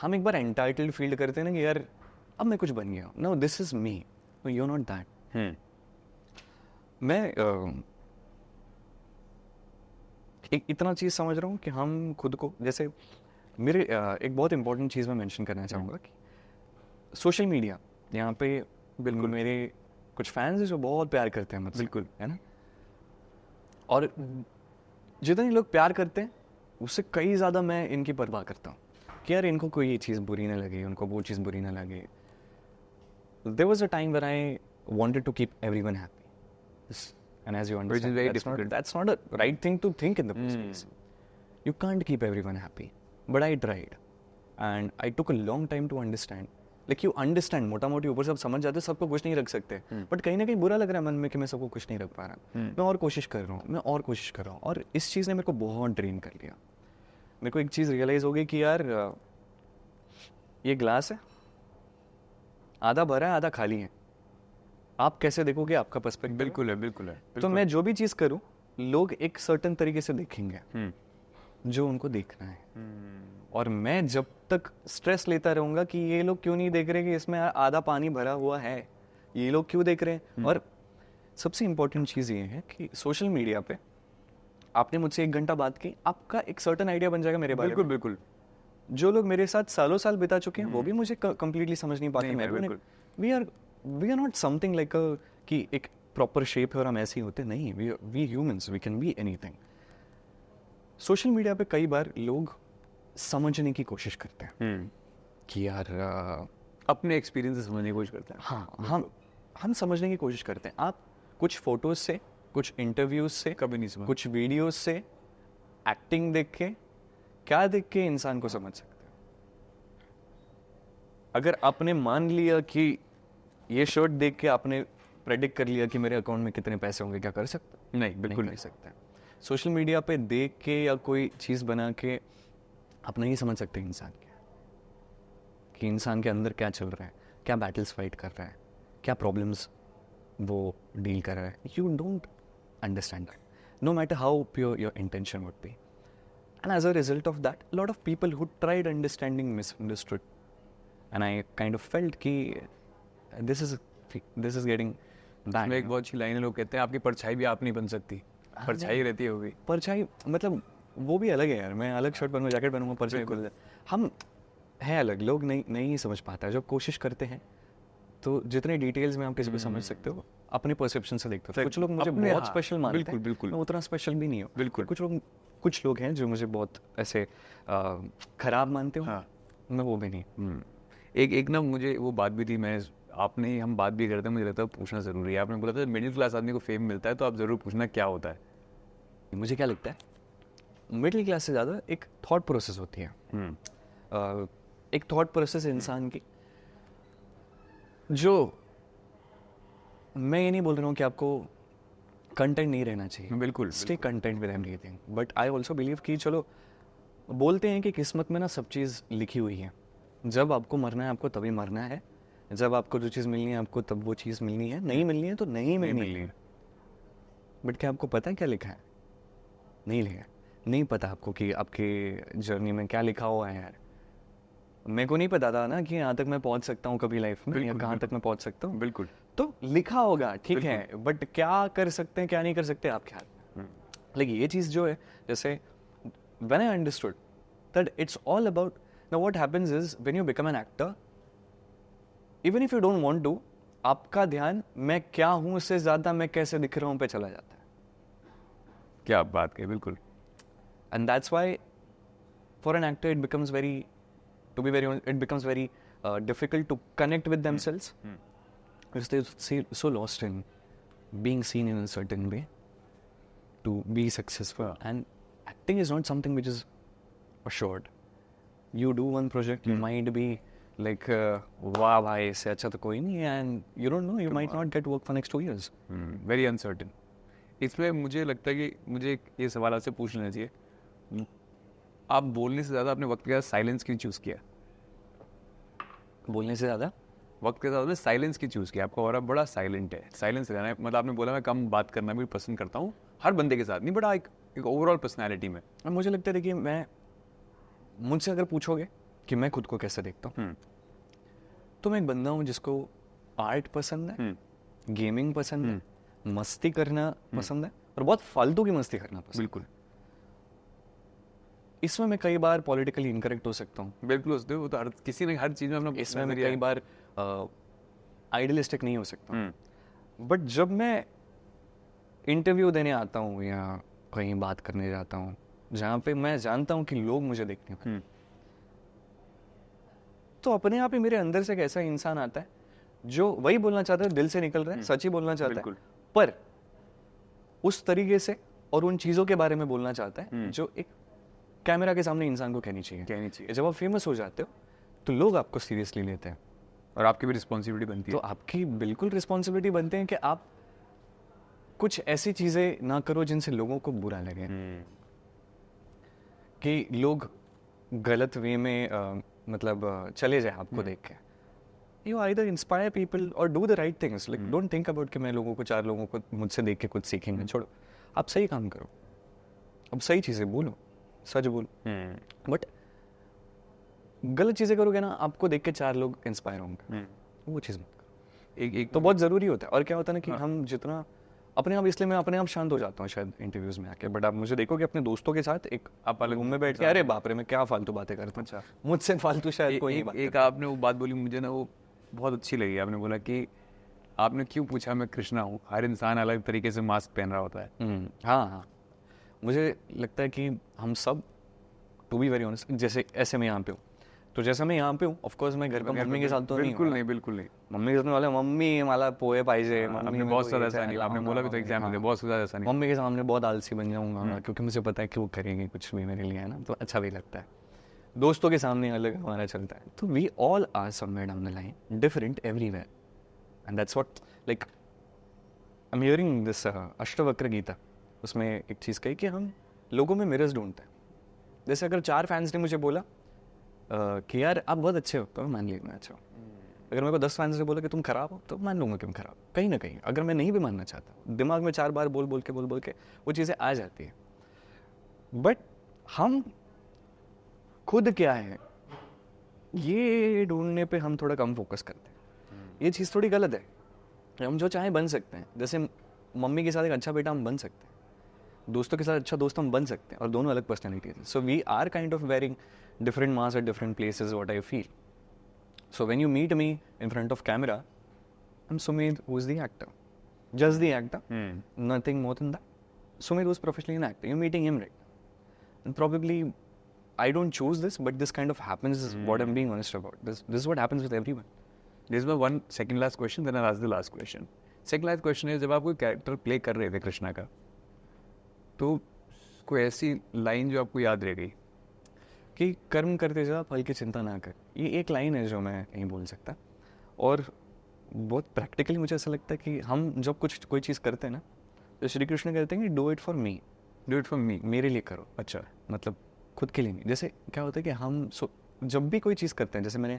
हम एक बार entitled feel करते हैं ना कि यार अब मैं कुछ बन गया। No, this is me. No, you're not that. मैं एक इतना चीज़ समझ रहा हूँ कि हम खुद को, जैसे मेरे एक बहुत इंपॉर्टेंट चीज़ मैं मेंशन करना चाहूँगा कि सोशल मीडिया, यहाँ पे बिल्कुल मेरे कुछ फैंस हैं जो बहुत प्यार करते हैं मुझसे, बिल्कुल, है ना, और जितने लोग प्यार करते हैं उससे कई ज़्यादा मैं इनकी परवाह करता हूँ कि यार इनको कोई ये चीज़ बुरी ना लगे, उनको वो चीज़ बुरी ना लगे। There was a time when I wanted to keep everyone happy. And as you understand, that's not a right thing to think in the first place. You can't keep everyone happy. But I tried. And I took a long time to understand. Like you understand, मोटा मोटी ऊपर से आप समझ जाते हो सबको खुश नहीं रख सकते, बट कहीं ना कहीं बुरा लग रहा है मन में कि मैं सबको खुश नहीं रख पा रहा। मैं और कोशिश कर रहा हूँ, मैं और कोशिश कर रहा हूँ, और इस चीज़ ने मेरे को बहुत ड्रेन कर लिया। मेरे को एक चीज़ रियलाइज़ हो गई कि यार ये ग्लास है, आधा भरा है आधा खाली है, आप कैसे देखोगे, आपका पर्सपेक्टिव। बिल्कुल है, बिल्कुल है। तो मैं जो भी चीज़ करूँ लोग एक सर्टेन तरीके से देखेंगे जो उनको देखना है, और मैं जब तक स्ट्रेस लेता रहूँगा कि ये लोग क्यों नहीं देख रहे कि इसमें आधा पानी भरा हुआ है, ये लोग क्यों देख रहे हैं। और सबसे इम्पोर्टेंट चीज़ ये है कि सोशल मीडिया पे आपने मुझसे 1 घंटा बात की, आपका एक सर्टेन आइडिया बन जाएगा मेरे बारे में। बिल्कुल बिल्कुल। जो लोग मेरे साथ सालों साल बिता चुके हैं वो भी मुझे कंप्लीटली समझ नहीं पाते। मैं we are not something like कि एक प्रॉपर शेप है और हम ऐसे ही होते नहीं, we humans, we can be anything. Social media पे कई बार लोग समझने की कोशिश करते हैं कि यार अपने एक्सपीरियंस से समझने की कोशिश करते हैं। हाँ, हम समझने की कोशिश करते हैं। आप कुछ फोटोज से, कुछ इंटरव्यूज से, कभी नहीं समझ, कुछ वीडियोज से, एक्टिंग देख के, क्या देख के इंसान को समझ सकते हो। अगर आपने मान लिया कि ये शर्ट देख के आपने प्रेडिक्ट कर लिया कि मेरे अकाउंट में कितने पैसे होंगे, क्या कर सकते? नहीं, बिल्कुल नहीं कर सकते। सोशल मीडिया पे देख के या कोई चीज़ बना के आप नहीं समझ सकते इंसान क्या, कि इंसान के अंदर क्या चल रहा है, क्या बैटल्स फाइट कर रहा है, क्या प्रॉब्लम्स वो डील कर रहा है। You don't understand that, no matter how pure your intention would be. And as a result of that lot of people who tried understanding misunderstood, and I kind of felt कि दिस इज गेटिंग बैड। एक बहुत अच्छी लाइन है, लोग कहते हैं आपकी परछाई भी आप नहीं बन सकती, परछाई रहती है वो भी। परछाई मतलब वो भी अलग है यार, मैं अलग शर्ट पहनूंगा, जैकेट पहनूंगा, परछाई खुल, हम है अलग। लोग नहीं समझ पाता है। जब कोशिश करते हैं तो जितने डिटेल्स में आप किसी को समझ सकते हो अपने परसेप्शन से देखते हो। कुछ लोग मुझे बहुत स्पेशल मानते हैं, बिल्कुल मैं उतना स्पेशल भी नहीं हूँ, बिल्कुल। कुछ लोग हैं जो मुझे बहुत ऐसे खराब मानते हो, मैं वो भी नहीं। एक ना मुझे वो बात भी थी, मैं आपने हम बात भी करते हैं, मुझे लगता है पूछना ज़रूरी है। आपने बोला था मिडिल क्लास आदमी को फेम मिलता है, तो आप ज़रूर पूछना क्या होता है। मुझे क्या लगता है, मिडिल क्लास से ज़्यादा एक थॉट प्रोसेस होती है। एक थॉट प्रोसेस इंसान की, जो मैं ये नहीं बोल रहा हूँ कि आपको कंटेंट नहीं रहना चाहिए, बिल्कुल stay content with everything, but I also believe कि चलो बोलते हैं कि किस्मत में ना सब चीज़ लिखी हुई है। जब आपको मरना है आपको तभी मरना है, जब आपको जो चीज़ मिलनी है आपको तब वो चीज़ मिलनी है, नहीं मिलनी है तो नहीं मिलनी है। बट क्या आपको पता है क्या लिखा है? नहीं लिखा है। नहीं पता आपको कि आपके जर्नी में क्या लिखा हुआ है यार। मेरे को नहीं पता था ना कि यहाँ तक मैं पहुँच सकता हूँ कभी लाइफ में, या कहाँ तक मैं पहुँच सकता हूँ। बिल्कुल। तो लिखा होगा, ठीक है, बट क्या कर सकते हैं क्या नहीं कर सकते आपके हाथ में। लेकिन ये चीज़ जो है, जैसे when I understood that it's all about, now what happens is when you become an actor, even if you don't want to, आपका ध्यान मैं क्या हूँ उससे ज़्यादा मैं कैसे दिख रहा हूँ पे चला जाता है। क्या बात कही, बिल्कुल। And that's why for an actor it becomes very, to be very honest, it becomes very difficult to connect with themselves because they're so lost in being seen in a certain way to be successful. And acting is not something which is assured. You do one project, you might be like, वाह भाई इससे अच्छा तो कोई नहीं है, and you don't know, you might not get work for next 2 years. Very uncertain. इसमें मुझे लगता है कि मुझे ये सवाल आपसे पूछ लेना चाहिए, आप बोलने से ज़्यादा अपने वक्त के साथ साइलेंस क्यों चूज़ किया? बोलने से ज़्यादा वक्त के साथ आपने साइलेंस क्यों चूज़ किया? आपका ऑरा बड़ा साइलेंट है, साइलेंस रहना है, मतलब आपने बोला मैं कम बात करना भी पसंद करता हूँ, हर बंदे के साथ नहीं, बड़ा एक ओवरऑल पर्सनैलिटी में। और मुझे लगता है, देखिए, मैं मुझसे अगर पूछोगे कि मैं खुद को कैसे देखता हूँ, तो मैं एक बंदा हूँ जिसको आर्ट पसंद है, गेमिंग पसंद है, मस्ती करना पसंद है, और बहुत फालतू की मस्ती करना पसंद है। बिल्कुल। इसमें मैं कई बार पॉलिटिकली इनकरेक्ट हो सकता हूँ, बिल्कुल उसने वो तो किसी ने हर चीज़ में अपना इसमें मैं कई बार आइडियलिस्टिक नहीं हो सकता, बट जब मैं इंटरव्यू देने आता हूँ या कहीं बात करने जाता हूँ जहाँ पे मैं जानता हूँ कि लोग मुझे देखते हैं, तो अपने आप ही मेरे अंदर से एक ऐसा इंसान आता है जो वही बोलना चाहता है, दिल से निकल रहा है, सच ही बोलना चाहता है, पर उस तरीके से और उन चीज़ों के बारे में बोलना चाहता है जो एक कैमरा के सामने इंसान को कहनी चाहिए। जब आप फेमस हो जाते हो तो लोग आपको सीरियसली लेते हैं, और आपकी भी रिस्पॉन्सिबिलिटी बनती है। तो आपकी बिल्कुल रिस्पॉन्सिबिलिटी बनते हैं कि आप कुछ ऐसी चीज़ें ना करो जिनसे लोगों को बुरा लगे, कि लोग गलत वे में मतलब चले जाए आपको देख के। यू आइदर इंस्पायर पीपल और do the right things, like don't think about कि मैं लोगों को, 4 लोगों को मुझसे देख के कुछ सीखेंगे, छोड़ो, आप सही काम करो, अब सही चीज़ें बोलो, सच बोलो। बट गलत चीज़ें करोगे ना, आपको देख के 4 लोग इंस्पायर होंगे, वो चीज़ मत करो। एक तो बहुत ज़रूरी होता है। और क्या होता है ना कि हम जितना अपने आप, इसलिए मैं अपने आप शांत हो जाता हूँ शायद इंटरव्यूज़ में आके, बट आप मुझे देखोगे अपने दोस्तों के साथ एक आप अलग रूम में बैठ के, अरे बाप रे मैं क्या फालतू बातें करता हूँ, मुझसे फालतू शायद कोई नहीं बात। एक आपने वो बात बोली मुझे ना, वो बहुत अच्छी लगी। आपने बोला कि आपने क्यों पूछा मैं कृष्णा हूँ, हर इंसान अलग तरीके से मास्क पहन रहा होता है। हाँ, मुझे लगता है कि हम सब, टू बी वेरी ऑनेस्ट, जैसे ऐसे मैं यहाँ पे हूँ, तो जैसा मैं यहाँ पे हूँ, ऑफ कोर्स मैं घर पे मम्मी के साथ तो बिल्कुल नहीं, बिल्कुल नहीं। मम्मी के सामने वाले, मम्मी मला पोहे पाहिजे, आपने बहुत ज़्यादा ऐसा नहीं, आपने बोला भी तो एग्जाम में बहुत ज़्यादा ऐसा नहीं। मम्मी के सामने बहुत आलसी बन जाऊंगा क्योंकि मुझे पता है कि वो करेंगे कुछ भी मेरे लिए, है ना, तो अच्छा भी लगता है। दोस्तों के सामने अलग हमारा चलता है, तो we all are somewhere down the line different everywhere, and that's what, like I am hearing this Ashtavakra Gita, उसमें एक चीज़ कही कि हम लोगों में मिरर्स ढूंढते हैं। जैसे अगर 4 फैंस ने मुझे बोला कि यार आप बहुत अच्छे हो, तो मैं मान लिया मैं अच्छा हूँ। अगर मेरे को 10 फैंस ने बोला कि तुम खराब हो, तो मान लूंगा कि मैं खराब, कहीं ना कहीं अगर मैं नहीं भी मानना चाहता, दिमाग में 4 बार बोल बोल के वो चीज़ें आ जाती है। बट हम खुद क्या है ये ढूंढने पे हम थोड़ा कम फोकस करते हैं, ये चीज़ थोड़ी गलत है। हम जो चाहें बन सकते हैं, जैसे मम्मी के साथ एक अच्छा बेटा हम बन सकते हैं, दोस्तों के साथ अच्छा दोस्त हम बन सकते हैं, और दोनों अलग पर्सनैलिटीज हैं। So we are kind of wearing different masks at different places, what I feel. So when you meet me in front of camera, I'm Sumit, who's the actor, just the actor, nothing more than that. Sumit was professionally an actor, you're meeting him right now, and probably I don't choose this, but this kind of happens, is what I'm being honest about. This is what happens with everyone. This is my one second last question, then I'll ask the last question. Second last question is, जब आप कोई कैरेक्टर प्ले कर रहे थे कृष्णा का, तो कोई ऐसी लाइन जो आपको याद रह गई कि कर्म करते जा फल की चिंता ना कर, ये एक लाइन है जो मैं नहीं बोल सकता। और बहुत प्रैक्टिकली मुझे ऐसा लगता है कि हम जब कोई चीज़ करते हैं ना, तो श्री कृष्ण कहते हैं कि do it for me, do it for me, मेरे लिए करो। अच्छा, मतलब खुद के लिए नहीं। जैसे क्या होता है कि हम जब भी कोई चीज़ करते हैं, जैसे मैंने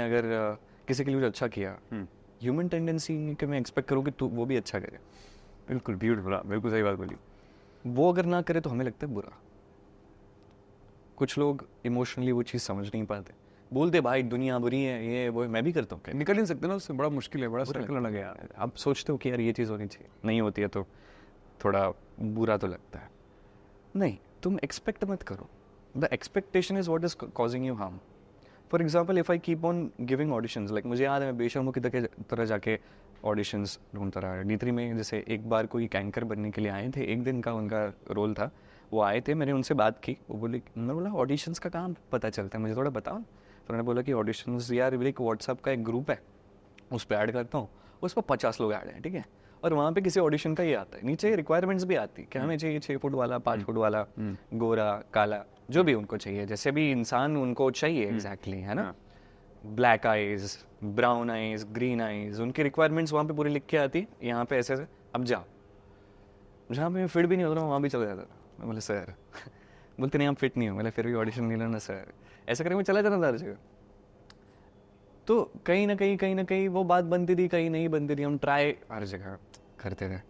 अगर किसी के लिए अच्छा किया, ह्यूमन टेंडेंसी कि मैं एक्सपेक्ट करूँ कि तू वो भी अच्छा करे। बिल्कुल ब्यूटीफुल, बिल्कुल सही बात बोली। वो अगर ना करे तो हमें लगता है बुरा। कुछ लोग इमोशनली वो चीज़ समझ नहीं पाते, बोलते भाई दुनिया बुरी है, ये वो, मैं भी करता हूँ। निकल नहीं सकते ना उससे, बड़ा मुश्किल है, बड़ा सर्कल लग गया। आप सोचते हो कि यार ये चीज़ होनी चाहिए, नहीं होती है तो थोड़ा बुरा तो लगता है। नहीं, तुम एक्सपेक्ट मत करो। The expectation is what is causing you harm. For example if I keep on giving auditions, like मुझे याद है मैं बेशर्मों की तरह जाके ऑडिशंस ढूंढता रहा। D3 में जैसे एक बार कोई एंकर बनने के लिए आए थे, एक दिन का उनका रोल था, वो आए थे, मैंने उनसे बात की, वो बोले, मैं बोला ऑडिशंस का काम पता चलता है, मुझे थोड़ा बताओ। तो उन्होंने बोला कि ऑडिशंस यार एक व्हाट्सअप का एक ग्रुप है, उस पर ऐड करता हूँ, उस पर 50 लोग ऐड हैं, ठीक है, और वहाँ पे किसी ऑडिशन का ये आता है, नीचे रिक्वायरमेंट्स भी आती है कि हमें चाहिए 6 फुट वाला, 5 फुट वाला, गोरा काला, जो भी उनको चाहिए, जैसे भी इंसान उनको चाहिए एग्जैक्टली, है ना, black eyes, brown eyes, green eyes, उनकी रिक्वायरमेंट्स वहाँ पे पूरी लिख के आती, यहाँ पे ऐसे अब जाओ, जहाँ पे मैं फिट भी नहीं होता वहाँ भी चला जाता था। मैं बोले सर बोलते नहीं आप फिट नहीं हो, बोले फिर भी ऑडिशन नहीं लेना सर, ऐसा करके मैं चला जाता था हर जगह। तो कहीं ना कहीं वो बात बनती थी, कहीं नहीं बनती थी, हम ट्राई हर जगह करते थे,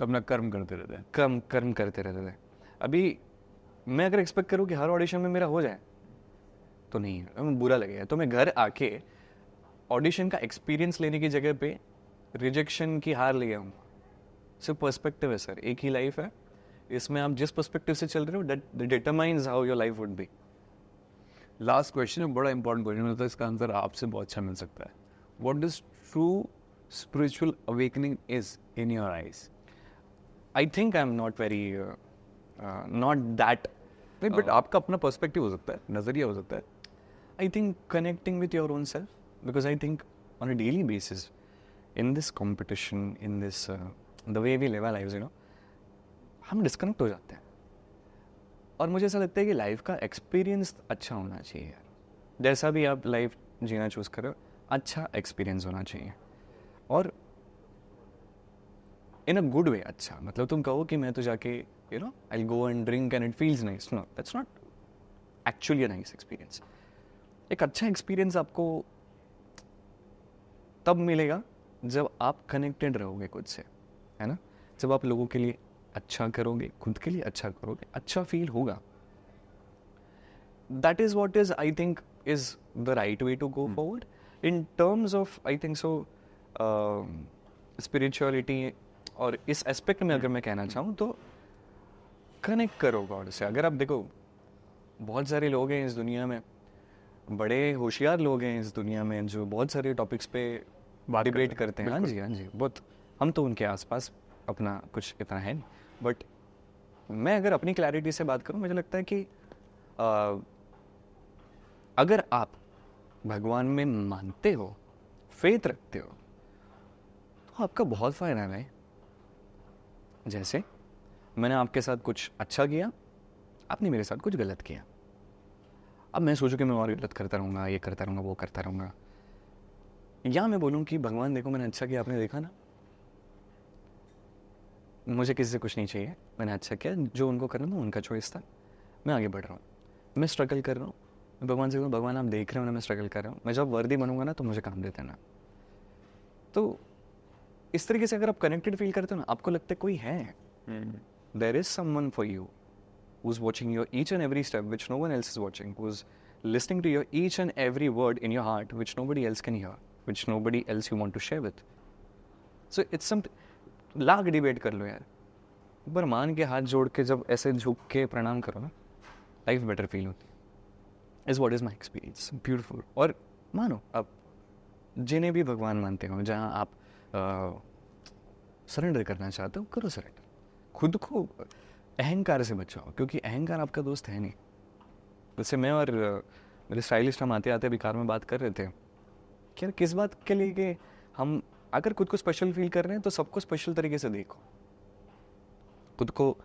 अपना कर्म करते रहते हैं। कर्म करते रहते थे। अभी मैं अगर एक्सपेक्ट करूँ कि हर ऑडिशन में मेरा हो जाए तो नहीं है, हमें बुरा लगेगा। तो मैं घर आके ऑडिशन का एक्सपीरियंस लेने की जगह पे रिजेक्शन की हार ले आऊँ। सिर्फ पर्सपेक्टिव है सर, एक ही लाइफ है, इसमें आप जिस पर्सपेक्टिव से चल रहे हो that determines how your life would be. Last question है, बड़ा इंपॉर्टेंट क्वेश्चन होता है, इसका आंसर आपसे बहुत अच्छा मिल सकता है। What does true spiritual awakening is in your eyes? I think I am not very not that, नहीं, बट आपका अपना पर्सपेक्टिव हो सकता है, नजरिया हो सकता है। I think connecting with your own self, because I think on a daily basis, in this competition, in this the way we live our lives, हम डिस्कनेक्ट हो जाते हैं। और मुझे ऐसा लगता है कि लाइफ का एक्सपीरियंस अच्छा होना चाहिए यार, जैसा भी आप लाइफ जीना चूज करो, अच्छा एक्सपीरियंस होना चाहिए, और इन अ गुड वे। अच्छा मतलब तुम कहो कि मैं तो जाके I go and drink and it feels nice, no that's not actually a nice experience. एक अच्छा एक्सपीरियंस आपको तब मिलेगा जब आप कनेक्टेड रहोगे खुद से, है ना, जब आप लोगों के लिए अच्छा करोगे, खुद के लिए अच्छा करोगे, अच्छा फील होगा। That is what is I think is the right way to go forward in terms of, I think so, spirituality. और इस एस्पेक्ट में अगर मैं कहना चाहूँ तो कनेक्ट करो गॉड से। अगर आप देखो, बहुत सारे लोग हैं इस दुनिया में, बड़े होशियार लोग हैं इस दुनिया में, जो बहुत सारे टॉपिक्स पे डिबेट करते हैं। हाँ जी, हाँ जी, बहुत। हम तो उनके आसपास अपना कुछ इतना है नहीं, बट मैं अगर अपनी क्लैरिटी से बात करूं, मुझे लगता है कि अगर आप भगवान में मानते हो, फेथ रखते हो, तो आपका बहुत फायदा है भाई। जैसे मैंने आपके साथ कुछ अच्छा किया, आपने मेरे साथ कुछ गलत किया, अब मैं सोचूं कि मैं और गलत करता रहूँगा, ये करता रहूँगा, वो करता रहूँगा, या मैं बोलूँ कि भगवान देखो मैंने अच्छा किया, आपने देखा ना, मुझे किसी से कुछ नहीं चाहिए, मैंने अच्छा किया, जो उनको करना था उनका चॉइस था, मैं आगे बढ़ रहा हूँ, मैं स्ट्रगल कर रहा हूँ, मैं भगवान से कहूँ भगवान आप देख रहे हो ना मैं स्ट्रगल कर रहा हूँ, मैं जब वर्दी बनूंगा ना तो मुझे काम देते ना। तो इस तरीके से अगर आप कनेक्टेड फील करते हो ना, आपको लगता है कोई है, there is someone for you who's watching your each and every step which no one else is watching, who's listening to your each and every word in your heart which nobody else can hear, which nobody else you want to share with. So it's some lakh debate कर लो यार, पर मान के हाथ जोड़ के जब ऐसे झुक के प्रणाम करो ना, लाइफ बेटर फील होती है। Is what is my experience. Beautiful. और मानो अब जिन्हें भी भगवान मानते हो, जहाँ आप सरेंडर करना चाहते हो, करो सरेंडर। खुद को अहंकार से बचाओ, क्योंकि अहंकार आपका दोस्त है नहीं। जैसे मैं और मेरे स्टाइलिस्ट हम आते आते अभी कार में बात कर रहे थे कि यार किस बात के लिए कि हम अगर खुद को स्पेशल फील कर रहे हैं तो सबको स्पेशल तरीके से देखो, खुद को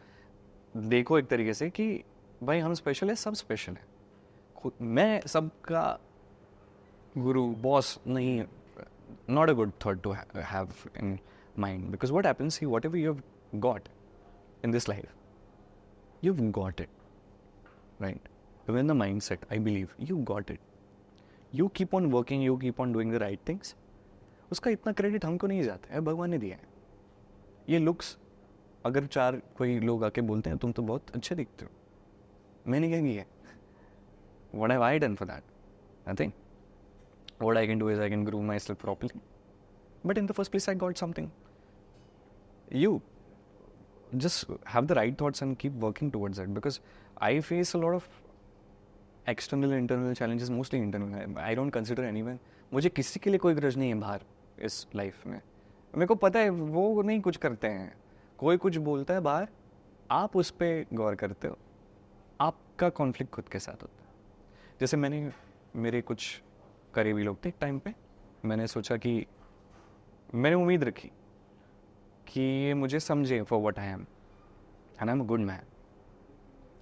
देखो एक तरीके से कि भाई हम स्पेशल है, सब स्पेशल है। खुद मैं सबका गुरु बॉस नहीं, not a good thought to have in mind, because what happens, whatever you have got in this life, you've got it, right? When the mindset, I believe you got it, you keep on working, you keep on doing the right things, उसका इतना क्रेडिट हमको नहीं जाता है, भगवान ने दिया है। ये लुक्स अगर चार कोई लोग आके बोलते हैं तुम तो बहुत अच्छे दिखते हो, मैंने क्या किया, what have I done for that? Nothing. What I can do is I can groom myself properly. But in the first place, I got something. You just have the right thoughts and keep working towards it, because I face a lot of external and internal challenges, mostly internal. I don't consider anyone. मुझे किसी के लिए कोई ग्रज नहीं है बाहर इस लाइफ में. मेरे को पता है वो नहीं कुछ करते हैं. कोई कुछ बोलता है बाहर, आप उस पर गौर करते हो. आपका कॉन्फ्लिक्ट खुद के साथ होता है. जैसे मैंने मेरे कुछ करीबी लोग थे एक टाइम पे, मैंने सोचा कि मैंने उम्मीद रखी कि ये मुझे समझे for what I am and I am a good man.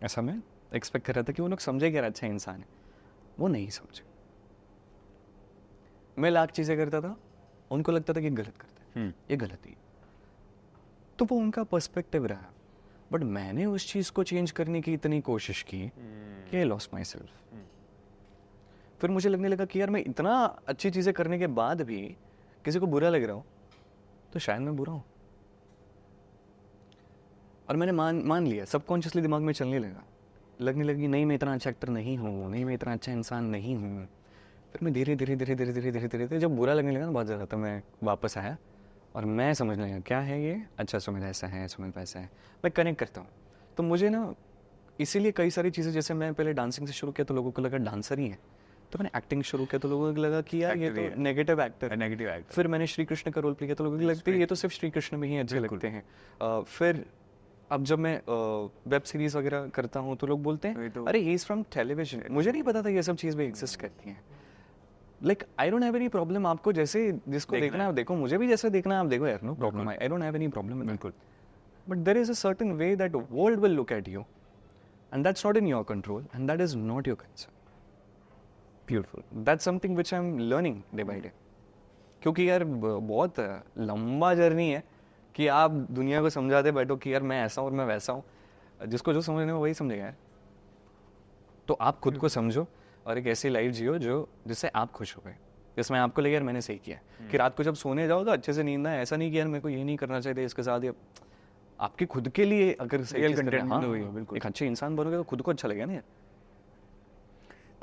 ऐसा मैं एक्सपेक्ट कर रहा था कि वो लोग समझे कि यार अच्छा इंसान है. वो नहीं समझे. मैं लाख चीज़ें करता था, उनको लगता था कि गलत करता है, ये गलत ही. तो वो उनका पर्सपेक्टिव रहा. बट मैंने उस चीज़ को चेंज करने की इतनी कोशिश की कि आई लॉस्ट माई सेल्फ. फिर मुझे लगने लगा कि यार मैं इतना अच्छी चीज़ें करने के बाद भी किसी को बुरा लग रहा हूँ, तो शायद मैं बुरा हूँ. और मैंने मान लिया, सबकॉन्शियसली दिमाग में चलने लगने लगी नहीं मैं इतना अच्छा एक्टर नहीं हूँ, नहीं मैं इतना अच्छा इंसान नहीं हूँ. फिर मैं धीरे धीरे जब बुरा लगने लगा ना बहुत ज़्यादा, तो मैं वापस आया और मैं समझने लगा क्या है ये. अच्छा सुमित ऐसा है, सुमित वैसा है. मैं कनेक्ट करता हूँ. तो मुझे ना इसीलिए कई सारी चीज़ें, जैसे मैं पहले डांसिंग से शुरू किया तो लोगों को लगा डांसर ही है. तो मैंने एक्टिंग शुरू किया तो लोगों को लगा कि यार ये तो नेगेटिव एक्टर है. Negative actor. फिर मैंने श्री कृष्ण का रोल प्ले किया तो लोगों को लगता है ये तो सिर्फ श्री कृष्ण में ही अच्छे लगते हैं. फिर अब जब मैं वेब सीरीज वगैरह करता हूँ तो लोग बोलते हैं अरे ही इज फ्रॉम टेलीविजन. मुझे नहीं पता था ये सब चीज़ भी एग्जिस्ट करती हैं. Like I don't have any problem. आपको जैसे जिसको देखना है आप देखो, मुझे भी जैसे देखना है आप देखो यार, no problem. I don't have any problem. बिल्कुल. But there is a certain way that world will look at you and that's not in your control and that is not your concern. Beautiful. That's something which I am learning day by day. क्योंकि यार बहुत लंबा जर्नी है कि आप दुनिया को समझाते बैठो कि यार मैं ऐसा हूँ और मैं वैसा हूँ. जिसको जो समझने में वही समझेगा यार. तो आप खुद को समझो और एक ऐसी लाइफ जियो जो जिससे आप खुश हो गए, जिसमें आपको लगे यार मैंने सही किया. कि रात को जब सोने जाओ तो अच्छे से नींद आए. ऐसा नहीं कि यार मेरे को ये नहीं करना चाहिए इसके साथ. ये आपके खुद के लिए अगर रियल कंटेंट बिल्कुल एक अच्छे इंसान बनोगे तो खुद को अच्छा लगेगा ना यार.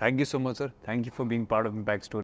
Thank you so much sir. Thank you for being part of impact story.